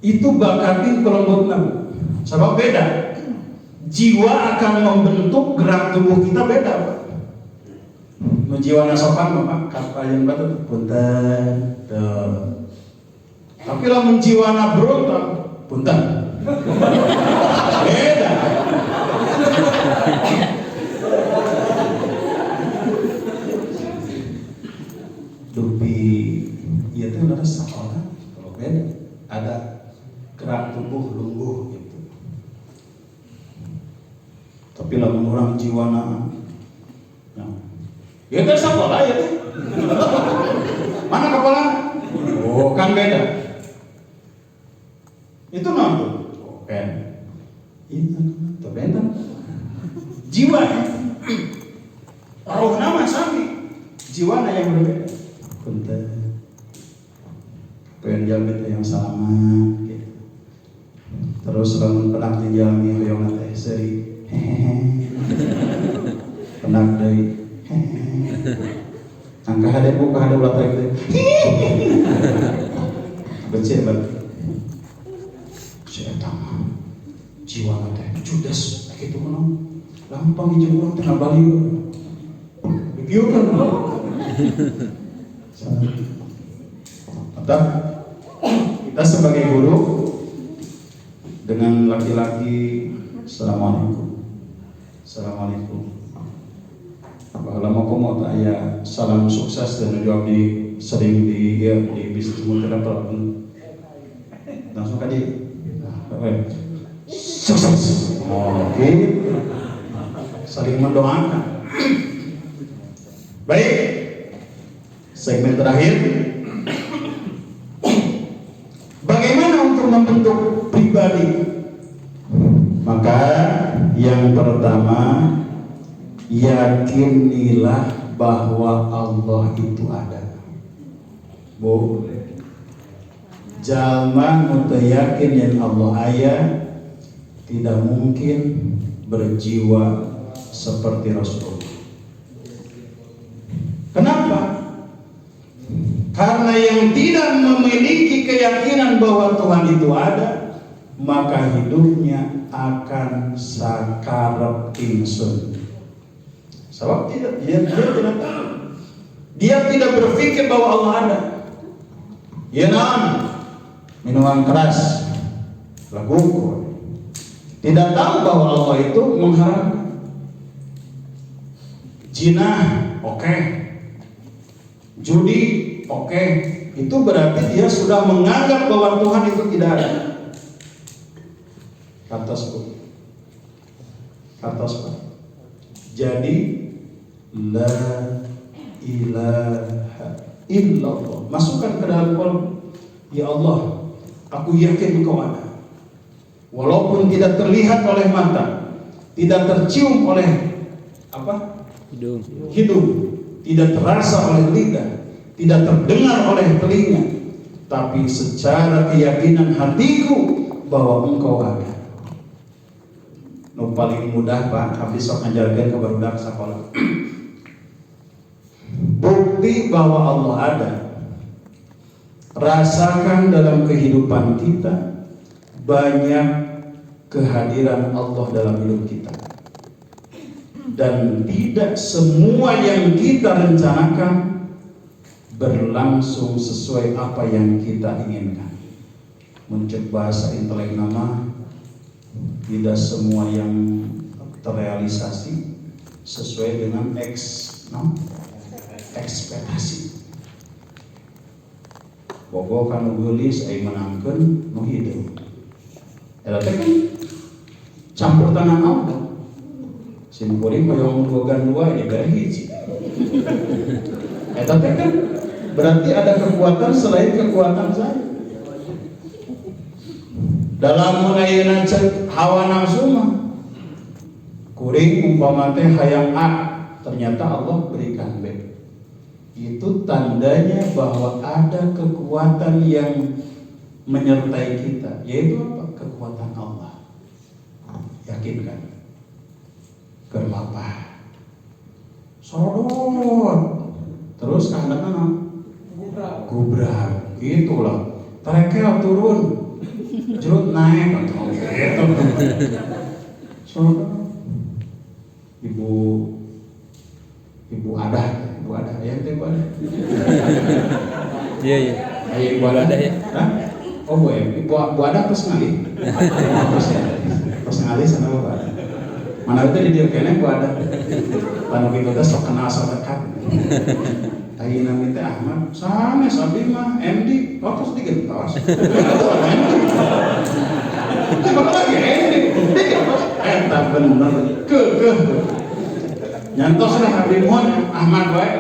Itu bakatin kelembutna. Sebab beda. Jiwa akan membentuk gerak tubuh kita beda, Pak. Jiwana sopan Bapak, kapal yang batu punten tuh. Tapi lamun jiwana berontak, punten. Beda. Dupi, iya itu ada sekolah. Kalau beda, ada gerak tubuh lungguh gitu. Tapi lamun orang jiwana, ya itu sekolah ya tuh. Mana kepala? Oh kan beda. Itu nonton, kan? Itu beda. Jiwa, roh nama sami, jiwa yang berbeda. Punten, penjal itu yang salaman, gitu. Terus lamun penak tinggal yang teh seri, penak dari, angka ada buka ada ulat lagi, becek banget. Jiwa teh judes gitu kan lampang jeung urang teh ngabali bieukeun maka kita sebagai guru dengan laki-laki assalamualaikum baheula mah aya salam sukses dan jawab di sering di bisnis multilevel langsung ka di sukses. Oke, saling mendoakan. Baik, segmen terakhir. Bagaimana untuk membentuk pribadi? Maka yang pertama, yakinilah bahwa Allah itu ada. Bu, jalma mutu yakin yang Allah ayah tidak mungkin berjiwa seperti Rasulullah. Kenapa? Karena yang tidak memiliki keyakinan bahwa Tuhan itu ada, maka hidupnya akan sakarep insun. Sebab dia tidak tahu. Dia tidak berpikir bahwa Allah ada. Ya minuman keras, lagu, tidak tahu bahwa Allah itu mengharamkan. Zina, oke. Judi, oke. Itu berarti dia sudah menganggap bahwa Tuhan itu tidak ada. Katos. Jadi la ilaha illallah. Masukkan ke dalam kolom. Ya Allah, aku yakin Engkau ada. Walaupun tidak terlihat oleh mata, tidak tercium oleh hidung, tidak terasa oleh lidah, tidak terdengar oleh telinga, tapi secara keyakinan hatiku bahwa Engkau ada. Paling mudah Pak, habis sok ngajarkan ke barudak sekolah. Bukti bahwa Allah ada. Rasakan dalam kehidupan kita banyak kehadiran Allah dalam hidup kita. Dan tidak semua yang kita rencanakan berlangsung sesuai apa yang kita inginkan. Mencek bahasa intelek nama, tidak semua yang terrealisasi sesuai dengan ekspektasi. Bogo kanu geulis ai menangkeun nu hideung. Eta teh kan campur tangan Allah. Sim kuring hoyong bogan dua ya dari hiji. Eta teh kan berarti ada kekuatan selain kekuatan saya. Dalam mengayeuna hawa nafsu mah kuring umpama teh hayang A, ternyata Allah berikan B. Itu tandanya bahwa ada kekuatan yang menyertai kita, yaitu apa? Kekuatan Allah. Yakin kan? Kerlapa sorot terus kehendaknya gubrak itulah terekel turun jerut naik atau gitu. Sorot ibu ada ya ibu ada. Iya. Ibu ada ya. Hah? Oh ibu ada terus ngali. Terus ngali sana bapak. Mana itu di dia kene ibu ada. Panu kita teh sok kenal sok dekat. Ayeuna mah teh Ahmad, sanes abdi mah MD, terus digentos. Coba lagi MD. Digentos. Eta bener keueuh. Nyantos lah abdi mohon Ahmad wae.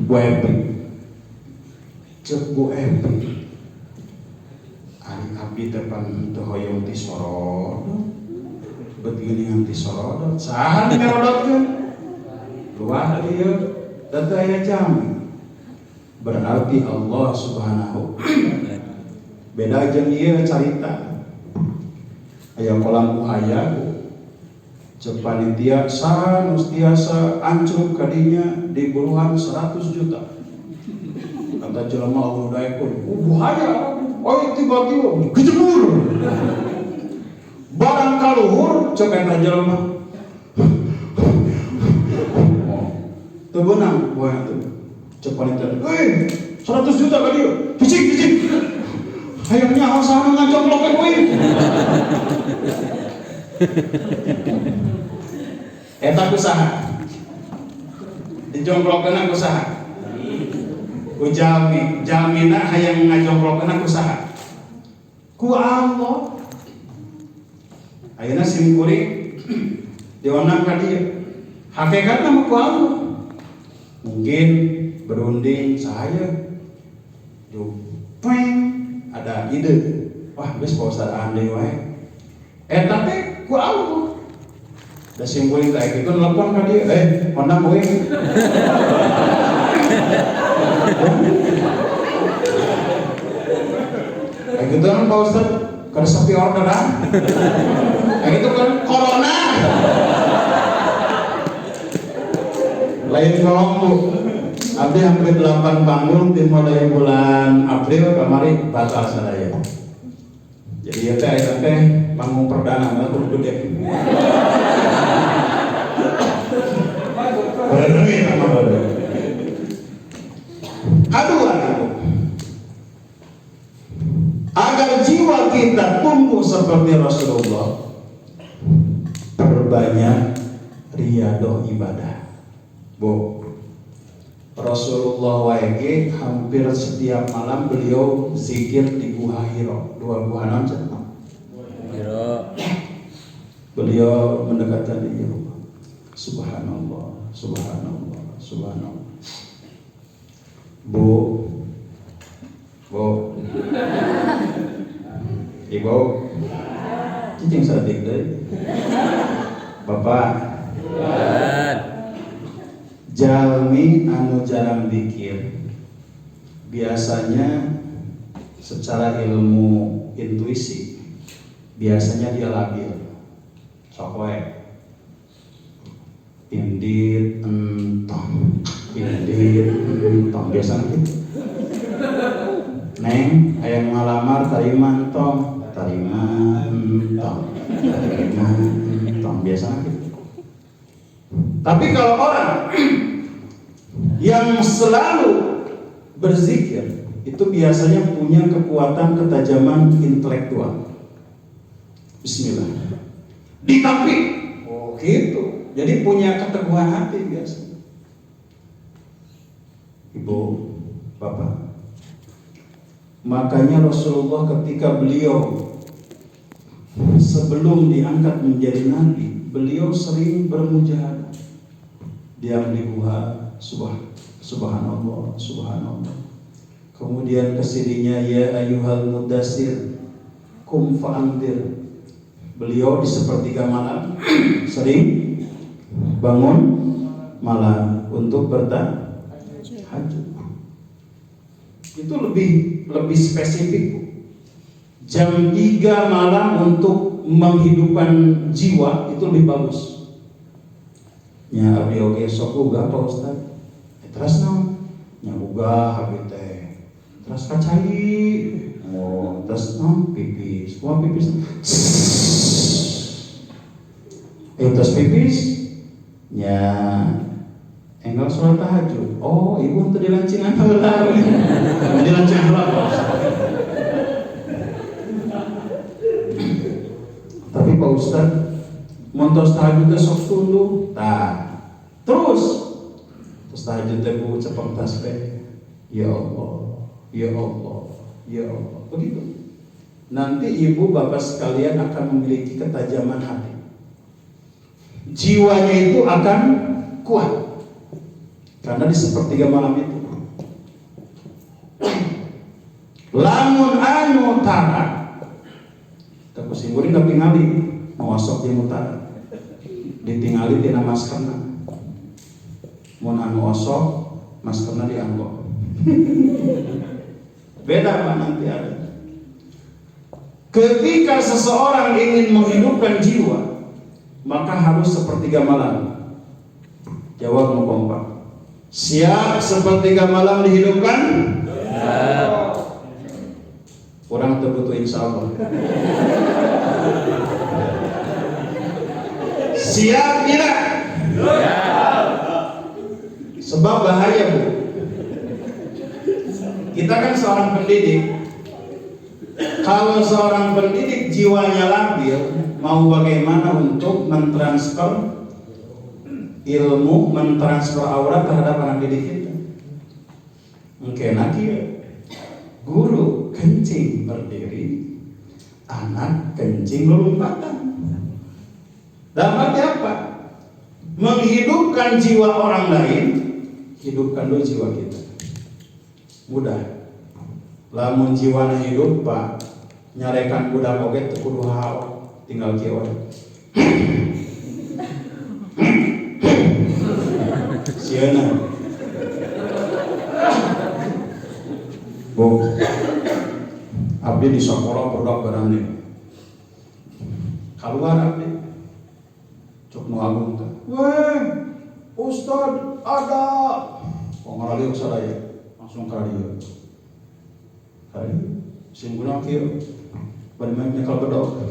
Bu Epi. Cek Bu Epi. Ari abdi teh pan teu hoyong ti sorot. Begini ti sorot. Saha ngerodotkeun? Luar dia data aya jam. Berarti Allah Subhanahu beda jeung ieu carita. Aya kolam buaya cek panitia sanus tiasa ancur kadinya di buruhan 100 juta. Kata jelema Allah daekun, buaya, tiba-tiba gejebur. Barang kaluhur cek eta jelema. Teu beunang buaya teh. Cek panitia, 100 juta ka dieu. Kicik. Hayang nyaho sana ngajonglokeun we. Eta kusaha dijongklokeun kusaha ujami jamina hayang ngajongklokeun kusaha ku Allah. Ayeuna simkuring diwanang ka dieu. Hakikatna mah ku Allah. Mungkin berunding saya jupeng ada ide. Wah, geus Pak Ustaz andai wae. Eta teh ku Allah. Da simkuring teh kitu nelpon ka dieu, mondang we. Kayak gitu kan Pak Ustaz, kada sepi orderan. Kayak gitu kan corona. Lain kolombo. Abdi hampir 8 panggung di mulai bulan April kemarin batal sadaya. Jadi ya teh panggung perdana mah kudu gede. Bener nama baru. Kedua, agar jiwa kita tumbuh seperti Rasulullah, perbanyak riyadhah ibadah. Bu, Rasulullah wae hampir setiap malam beliau zikir di Gua Hiro. 2 gua naon cenah? Hiro. Beliau mendekatkan diri Allah. Subhanallah, subhanallah, subhanallah. Bu, Ibu, cicing sadik deui. Bapak, jalmi anu jarang dikir biasanya secara ilmu intuisi biasanya dia labil. Sok wae. Indir entong biasa gitu. Neng aya ngalamar tarima entong biasa gitu. Tapi kalau orang yang selalu berzikir itu biasanya punya kekuatan ketajaman intelektual. Bismillah. Ditampik. Oh gitu. Jadi punya keteguhan hati biasa. Ibu, Bapak. Makanya Rasulullah ketika beliau sebelum diangkat menjadi nabi, beliau sering bermujahadah. Diam di gua, subhanallah, subhanallah. Kemudian kesininya ya ayyuhal mudassir kum fa'andir. Beliau di sepertiga malam sering bangun malam untuk bertahajud. Itu lebih spesifik. Jam 3 malam untuk menghidupkan jiwa itu lebih bagus. Nya abdi oge sok uga Pak Ustaz. Terus naon? Nya uga habis teh. Terus kacai. Oh, terus naon pipis. Wah pipis. Terus pipis. Nya enggal sholat tahajud. Oh, ibu untuk dilancingan heula. Dilancingan heula Pak Ustaz. Tapi Pak Ustaz montos tahajud teh sok tunduk. Terus tahajud teh bu cepeng tasbih. Ya Allah, ya Allah, ya Allah. Begitu. Nanti ibu bapak sekalian akan memiliki ketajaman hati. Jiwanya itu akan kuat. Karena di sepertiga malam itu. Lamun anu tara. Tak kusingguri tapi ngali mawasok di mutara. Ditingali tina maskerna. Mun anu osok maskerna dianggo. Beda Pak nanti ada. Ketika seseorang ingin menghidupkan jiwa, maka harus sepertiga malam. Jawab mau kompak. Siap sepertiga malam dihidupkan? Siap. Kurang terbutuh insya Allah. Siap tidak? Siap. Sebab bahaya bu. Kita kan seorang pendidik. Kalau seorang pendidik jiwanya labil, mau bagaimana untuk mentransfer ilmu, mentransfer aura terhadap anak didik kita? Mungkin lagi guru kencing berdiri, anak kencing lompatan. Dalam arti apa? Menghidupkan jiwa orang lain, hidupkan dulu jiwa kita. Mudah. Lamun jiwana hidup Pak, nyarekan budak oge teu kudu hao, tinggal kieu we. Sieuna. Bu. Abdi di sekolah budak berani. Keluar abdi. Cuk nu agung teh. Weh, Ustad ada. Kok ngaraliuk sadaya? Langsung ka dieu. Kali sim guna kieu. Bari mah nyekel bedog.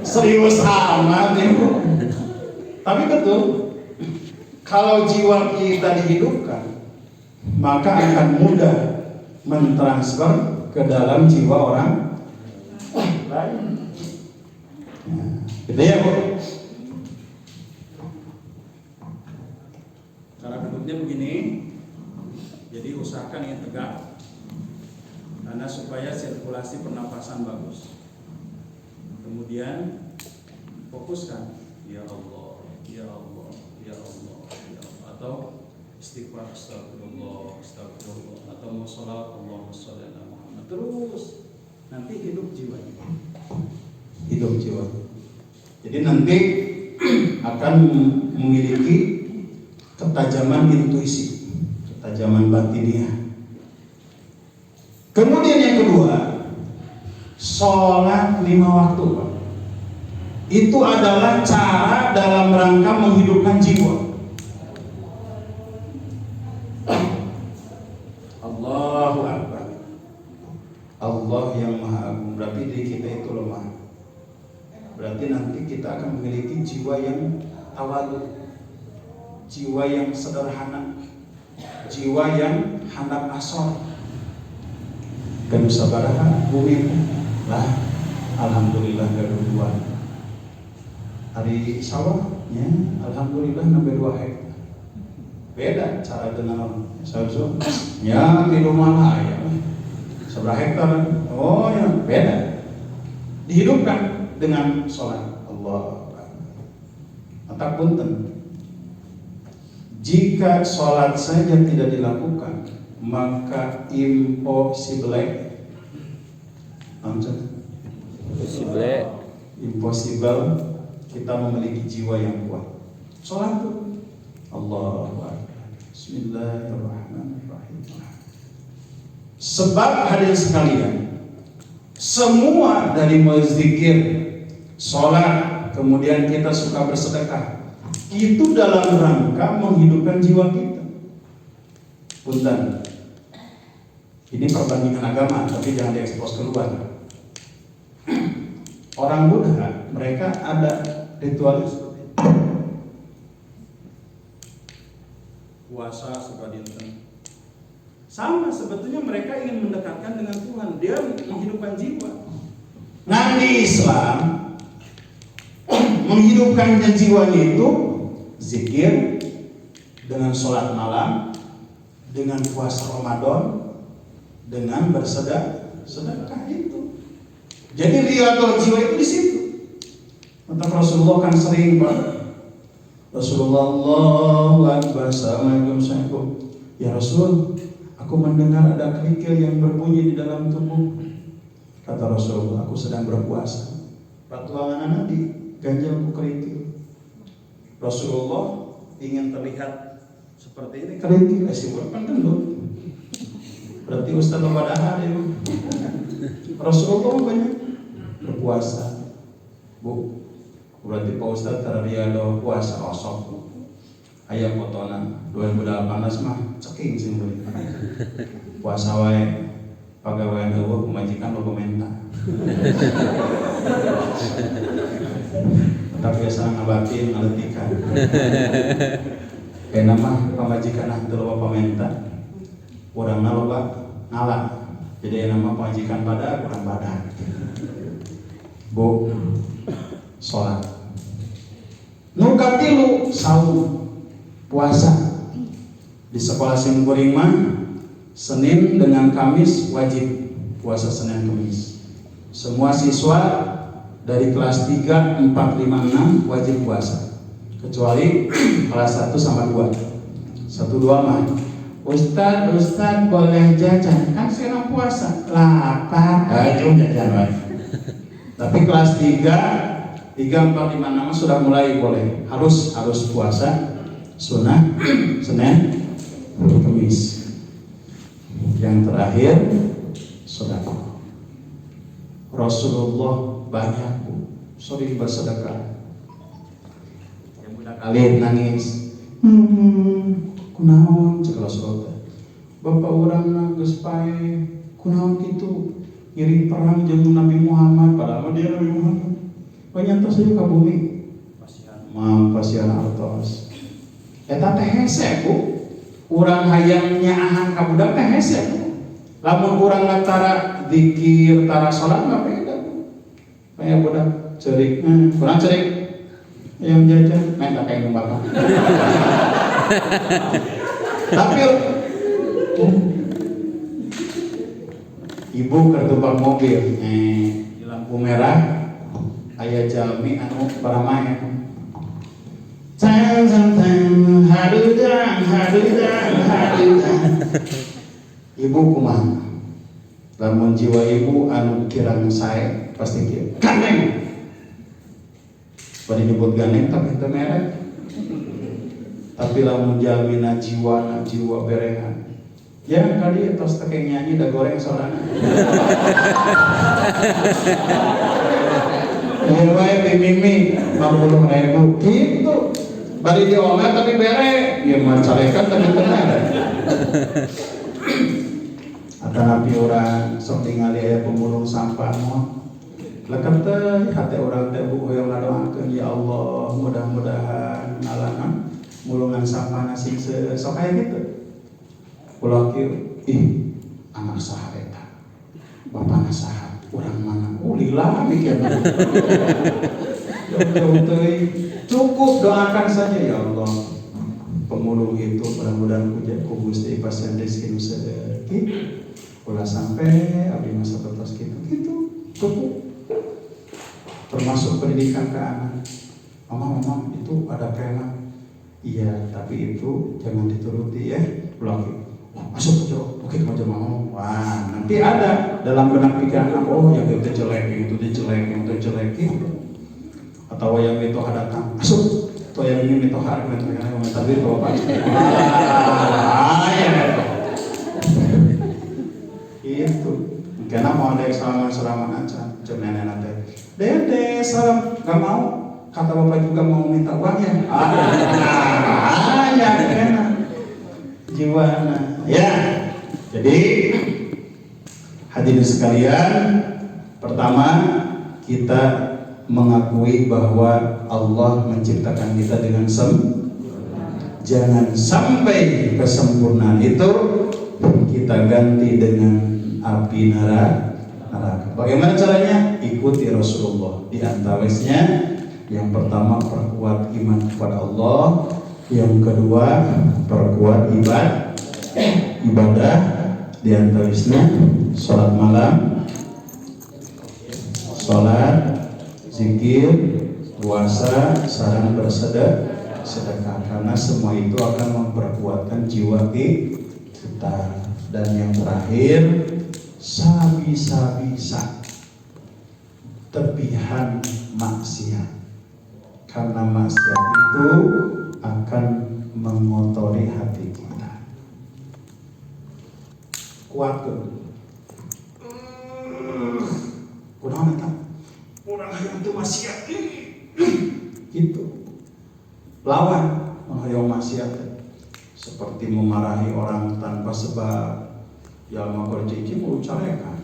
Serius amat itu. Tapi betul, kalau jiwa kita dihidupkan, maka akan mudah mentransfer ke dalam jiwa orang lain. Gitu ya, Bu. Cara duduknya begini. Jadi usahakan yang tegak, karena supaya sirkulasi pernapasan bagus. Kemudian fokuskan, ya Allah, ya Allah, ya Allah, ya Allah. Atau istighfar, astagfirullah, astagfirullah. Atau mau sholat, Allahumma sholli ala Muhammad. Terus nanti hidup jiwanya. Hidup jiwa. Jadi nanti akan memiliki ketajaman intuisi, ketajaman batiniah. Kemudian yang kedua, sholat 5 waktu, Pak. Itu adalah cara dalam rangka menghidupkan jiwa. Allahu Akbar. Allah yang Maha Agung. Berarti diri kita itu lemah. Berarti nanti kita akan memiliki jiwa yang tawadu, jiwa yang sederhana, jiwa yang handap asor. Dan sabaraha bumi lah, alhamdulillah gaduh 2 hari sawahnya, alhamdulillah nambah 2 hektar. Beda cara dengan seharusnya ya di rumah ya seberapa hektar, oh ya beda. Dihidupkan dengan sholat. Allah maka punten, jika sholat saja tidak dilakukan, maka impossible kita memiliki jiwa yang kuat. Sholat itu Allahu Akbar, Bismillahirrahmanirrahim. Sebab hadirin sekalian, semua dari zikir, sholat, kemudian kita suka bersedekah, itu dalam rangka menghidupkan jiwa kita. Punten, ini perbandingan agama, tapi jangan diekspos keluar. Orang Buddha, mereka ada ritual seperti itu. Puasa suka dinten. Sama sebetulnya mereka ingin mendekatkan dengan Tuhan. Dia menghidupkan jiwa. Nah di Islam menghidupkan jiwanya itu zikir, dengan sholat malam, dengan puasa Ramadan, dengan bersedekah itu. Jadi riyadhah jiwa itu di situ. Maka Rasulullah kan sering Pak. Rasulullah Allahu Akbar, Assalamualaikum. Ya Rasul, aku mendengar ada kerikil yang berbunyi di dalam tubuh. Kata Rasulullah, aku sedang berpuasa. Patuangan Nabi, ganjal ku kerikil. Rasulullah ingin terlihat seperti ini kerikil, siapa gendut. Berarti Ustaz Badahar ya. Rasulullah banyak berpuasa. Bu, berarti Pak Ustaz terriyadhah puasa osok. Aya fotona 2018 mah ceking sih mulai. Puasa wae pagawean eueuh pemajikan lo komentar. Tapi biasa ngabatin ngaletikan. Kena mah pamajikan teu loba pamenta. Urangna loba ngalah. Jadi yang nama pemajikan pada kurang badan. Bu, sholat. Nu katilu saum, puasa. Di sekolah simkuring mah Senin dengan Kamis wajib. puasa Senin Kamis. Semua siswa dari kelas 3, 4, 5, 6 wajib puasa. Kecuali kelas 1 sama 2. 1, 2 mah Ustaz boleh jajan, kan sekarang puasa, lapar, ayo jajan. Tapi kelas 3, 4, 5, 6 sudah mulai boleh, harus puasa sunnah Senin Kamis. Yang terakhir sedekah. Rasulullah banyak sering bersedekah. Yang budak alit nangis, kunaon cek Rasulullah. Bapak orang geus pae, kunaon kitu ngiring perang jeung Nabi Muhammad, padahal dia Nabi Muhammad. Panyantos ieu ka bumi. Pasian artos. Eta teh hese ku. Urang hayang nyaahan ka budak teh hese ku. Lamun urang tara zikir, tara salat mah beda. Kayak budak cerik, kurang cerik. Yang jajan, main tak kayak bapak. Tapi ibu ketumpang mobil, di lampu merah, ayah jalmi anu paramaya. Tang, hadudang. Ibu kumaha? Lamun jiwa ibu anu kirang sae pasti kieu. Gandeng. Pada nyebut gandeng tapi teu merek. Tapi lamun jalmina jiwa berengan. Ya kali tos teh nyanyi da goreng sorangan. Ieu wae mimimi 50.000 gitu. Bari diomel tapi bere, ieu mah carekan tapi teu merek. Atanapi urang sok tingali aya pemulung sampah moal. Lekep teh hate urang teh hoyong ngadoakeun ya Allah, mudah-mudahan ngalangan mulungan sampahna sing sok aya kitu. Ulah kieu, anak saha eta? Bapana saha? Urang mana? Lila mikirna. Jauh-jauh teuing. Cukup doakan saja ya Allah. Pemulung itu mudah-mudahan ku Gusti pasien rezeki sedekit. Ulah sampai abdi masa terus gitu cukup. Termasuk pendidikan ke anak. Mama itu ada preman. Iya, tapi itu jangan dituruti ya. Ulang masuk ke jauh. Oke, kamu jangan mau. Wah, nanti ada dalam benak pikiran oh yang itu dijelekin. Atau yang itu datang masuk. Atau yang ini itu harga tapi itu apa? Itu karena mau ada selaman aja nenek nanti dede salam gak mau kata bapak juga mau minta uangnya ya enak jiwana ya. Jadi hadirin sekalian, pertama kita mengakui bahwa Allah menciptakan kita dengan jangan sampai kesempurnaan itu kita ganti dengan api neraka. Bagaimana caranya? Ikuti Rasulullah. Di antaranya yang pertama perkuat iman kepada Allah, yang kedua perkuat ibadah, di antaranya sholat malam, sholat, zikir, puasa, sarang bersedekah, karena semua itu akan memperkuatkan jiwa kita. Dan yang terakhir, sabisa tepihan maksiat, karena maksiat itu akan mengotori hati kita. Kuatkan kunaon eta urang hayang teu maksiat gitu. Lawan hayang maksiat seperti memarahi orang tanpa sebab, ya mau bercici mau carekan.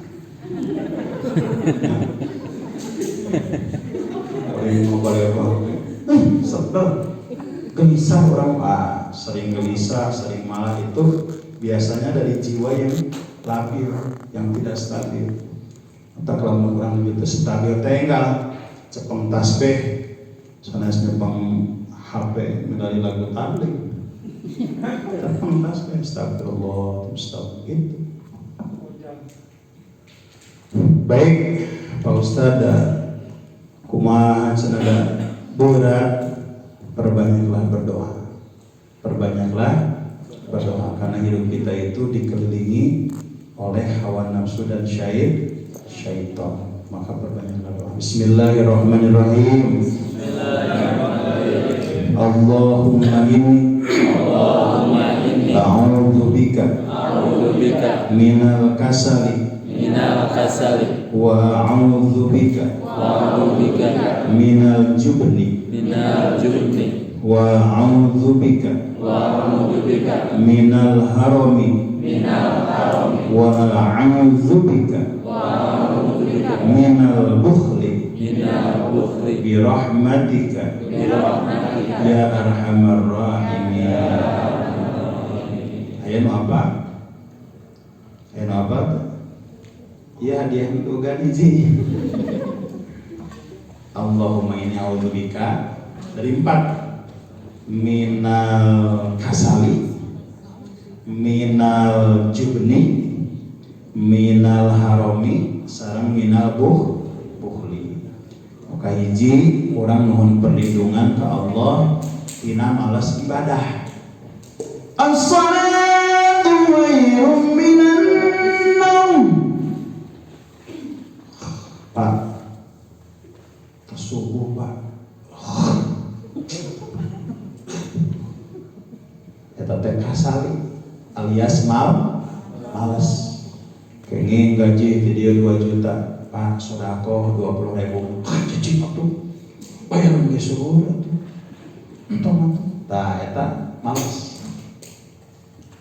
Mau sebab gelisah orang, sering gelisah, sering malah itu biasanya dari jiwa yang labil, yang tidak stabil. Entah kalau orang itu stabil tinggal cepeng tasbih, sanes nyepeng HP medali lagu tablik. Cepeng tasbih, astagfirullah, gitu. Baik, Pak Ustadz, kumaha cenah berat, perbanyaklah berdoa. Perbanyaklah berdoa karena hidup kita itu dikelilingi oleh hawa nafsu dan syaitan. Maka perbanyaklah doa. Bismillahirrahmanirrahim. Allahumma inni a'udzu bika minal kasali wa a'udzu bika minal jubni wa a'udzu bika minal harami wa a'udzu bika minal bukhli bi rahmatika ya arhamar rahimin. Ayo apa? Ayo apa? Ya hadiah untuk ganiji. Allahumma inni a'udzubika dari 4 minal kasali, minal jubni, minal harami, sareng minal bukhli. Maka hiji orang mohon perlindungan ke Allah tina malas ibadah. As-salatu khairum minan naum. Pak, subuh Pak. Eta teh kasali alias malas. Kenging gaji di dia 2 juta. Pak, sodako 20.000. Cicing atuh. Bayaran ge suruh atuh. Entong. Tah eta malas.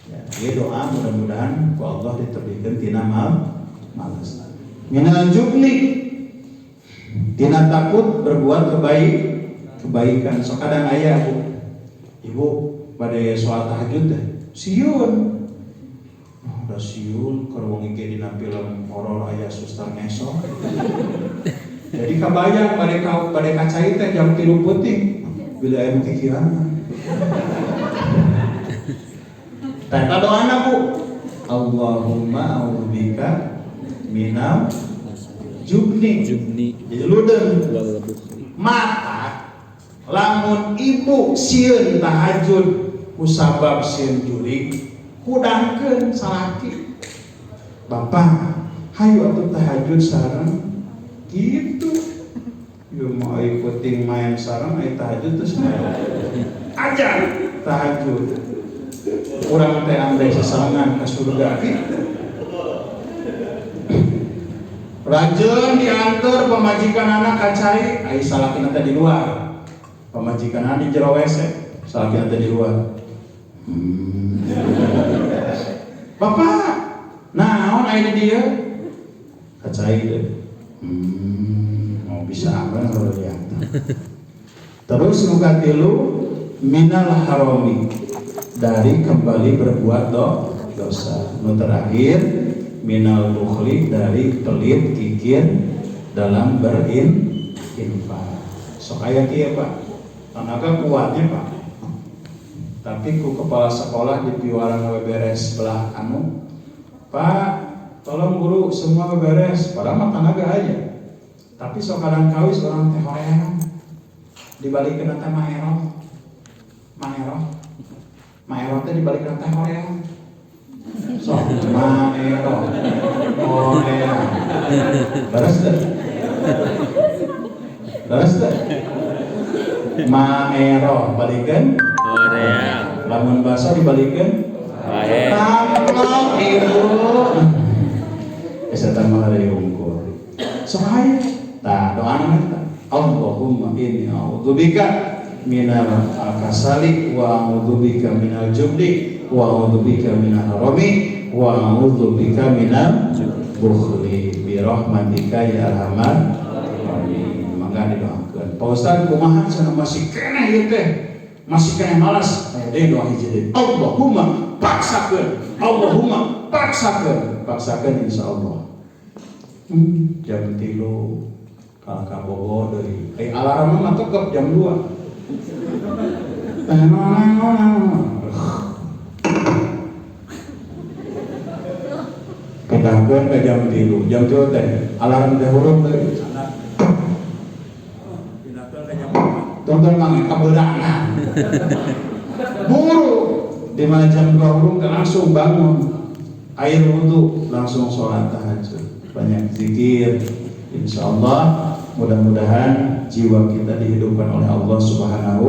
Ya, ieu doa mudah-mudahan ku Allah diterbitkeun tina malas. Minal jubni, tina takut berbuat kebaikan. So kadang aya ibu bade sholat tahajud teh sieun. Udah siun keur wong ge dina film horor aya suster ngesok. Jadi kabayang bade kacai teh jam 3 peuting bila aya pikiran. Tata doana Bu. Allahumma a'udzubika minal jubni. Jadi ludeung. Mata lamun ibu sieun tahajud kusabab sieun jurig kudangkeun salaki. Bapak, hayu atuh tahajud sareng gitu. Ieu mah ai penting main sareng ai tahajud teh sareng. Ajar tahajud. Urang teh andai sasarengan ka surga kitu. Rajeun diantar pemajikan anak kacai, ai salakina teh di luar. Pemajikan anak di jero WC, salakina teh di luar. Bapak, naon aya di dieu? Kacai teh. Mau bisa apa kalau lihat. Terus nu katilu minal harami, dari kembali berbuat dosa. Nu terakhir minal bukhli, dari pelit kikir dalam berinfak. Sok aya kieu Pak. Tenaga kuatnya Pak. Tapi ku kepala sekolah di piwarang beberes sebelah anu. Pak, tolong guru semua beberes. Padahal mah tenaga aja. Tapi sok kadang kawis orang teh horeang. Dibalikeun teh maero. Maero teh dibalikeun teh horeang. Sok maero. Horeang. Beres teh. Maero balikeun horeang. Lamun basa dibalikeun wae. Taplok ibu. Eta mah dari unggul. Sok tah doana tah. Allahumma inni a'udzubika minal kasali wa a'udzubika minal jubni wa a'udzubika minal harami wa a'udzubika minal bukhli bi rahmatika ya arhamar rahimin. Mangga didoakeun. Pak Ustaz kumaha cenah masih keneh ieu teh? Masih keneh malas. Aya doa hiji deui. Allahumma paksakeun insyaallah. Jam 3 ka bogo deui. Alarm mah tetep jam 2. Kita pindahkeun ke jam 3. Jam 3 teh alarm teh huruf teh sana. Pindahkeun ke jam 4. Tonton mangga kabeurang. Buru di mana jam 2 huruf langsung bangun. Air wudu langsung sholat tahajud. Banyak zikir. Insyaallah mudah-mudahan jiwa kita dihidupkan oleh Allah Subhanahu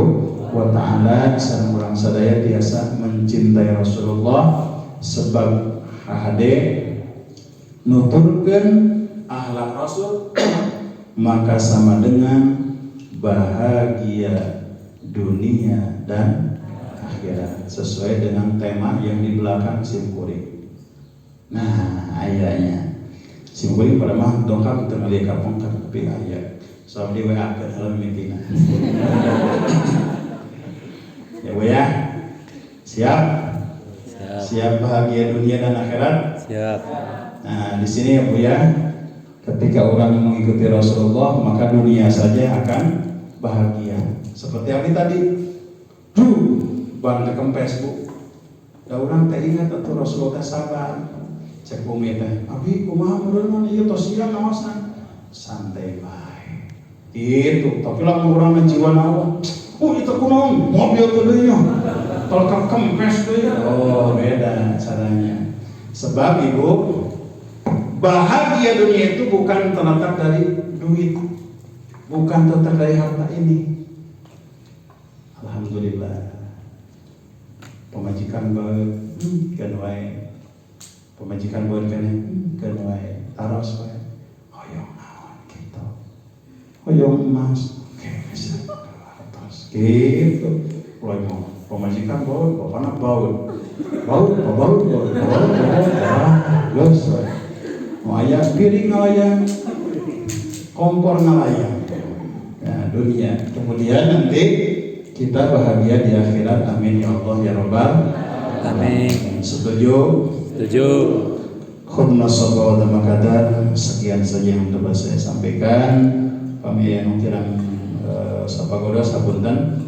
wa ta'ala sareng urang sadaya tiasa mencintai Rasulullah sebab hade nuturkeun akhlak Rasul maka sama dengan bahagia dunia dan akhirat sesuai dengan tema yang di belakang simkuring. Nah, ayahnya simkuring pada mah dongkap teu ngalieu kapong tapi aya soal di WA ke dalam meeting. Ya Bu ya. Siap? Siap bahagia dunia dan akhirat? Siap. Nah, di sini ya Bu ya. Ketika orang mengikuti Rasulullah, maka dunia saja akan bahagia. Seperti apa tadi? Ban kempes Bu. Da urang teh ingat atuh Rasulullah sabar. Cek Umi teh, "Abi kumaha meureun ieu tos siang ngaosna?" Santai bae. Gitu, tapi lamun urang jiwa naon? Itu kunaon? Mobil teh deui nya. Tol kempes deui. Oh, beda caranya. Sebab Ibu, bahagia dunia itu bukan terletak dari duit, bukan terletak dari harta ini. Alhamdulillah. Pemajikan bae, kan wae. Pemajikan bae kan wae. Taros wae. Hoyong naon kitu. Hoyong emas. Oke, bisa. Atas gitu. Mulai mau pemajikan bae, bapana bae. Baut. Geus wae. Mau aya piring ngalayan, kompor ngalayan. Nah, dunia. Kemudian nanti kita bahagia di akhirat. Amin ya Allah ya Rabbal Amin. Setuju? Setuju. Khutbah sabawat makadar. Sekian saja yang dapat saya sampaikan. Kami yang kirang sapagoda sapunten.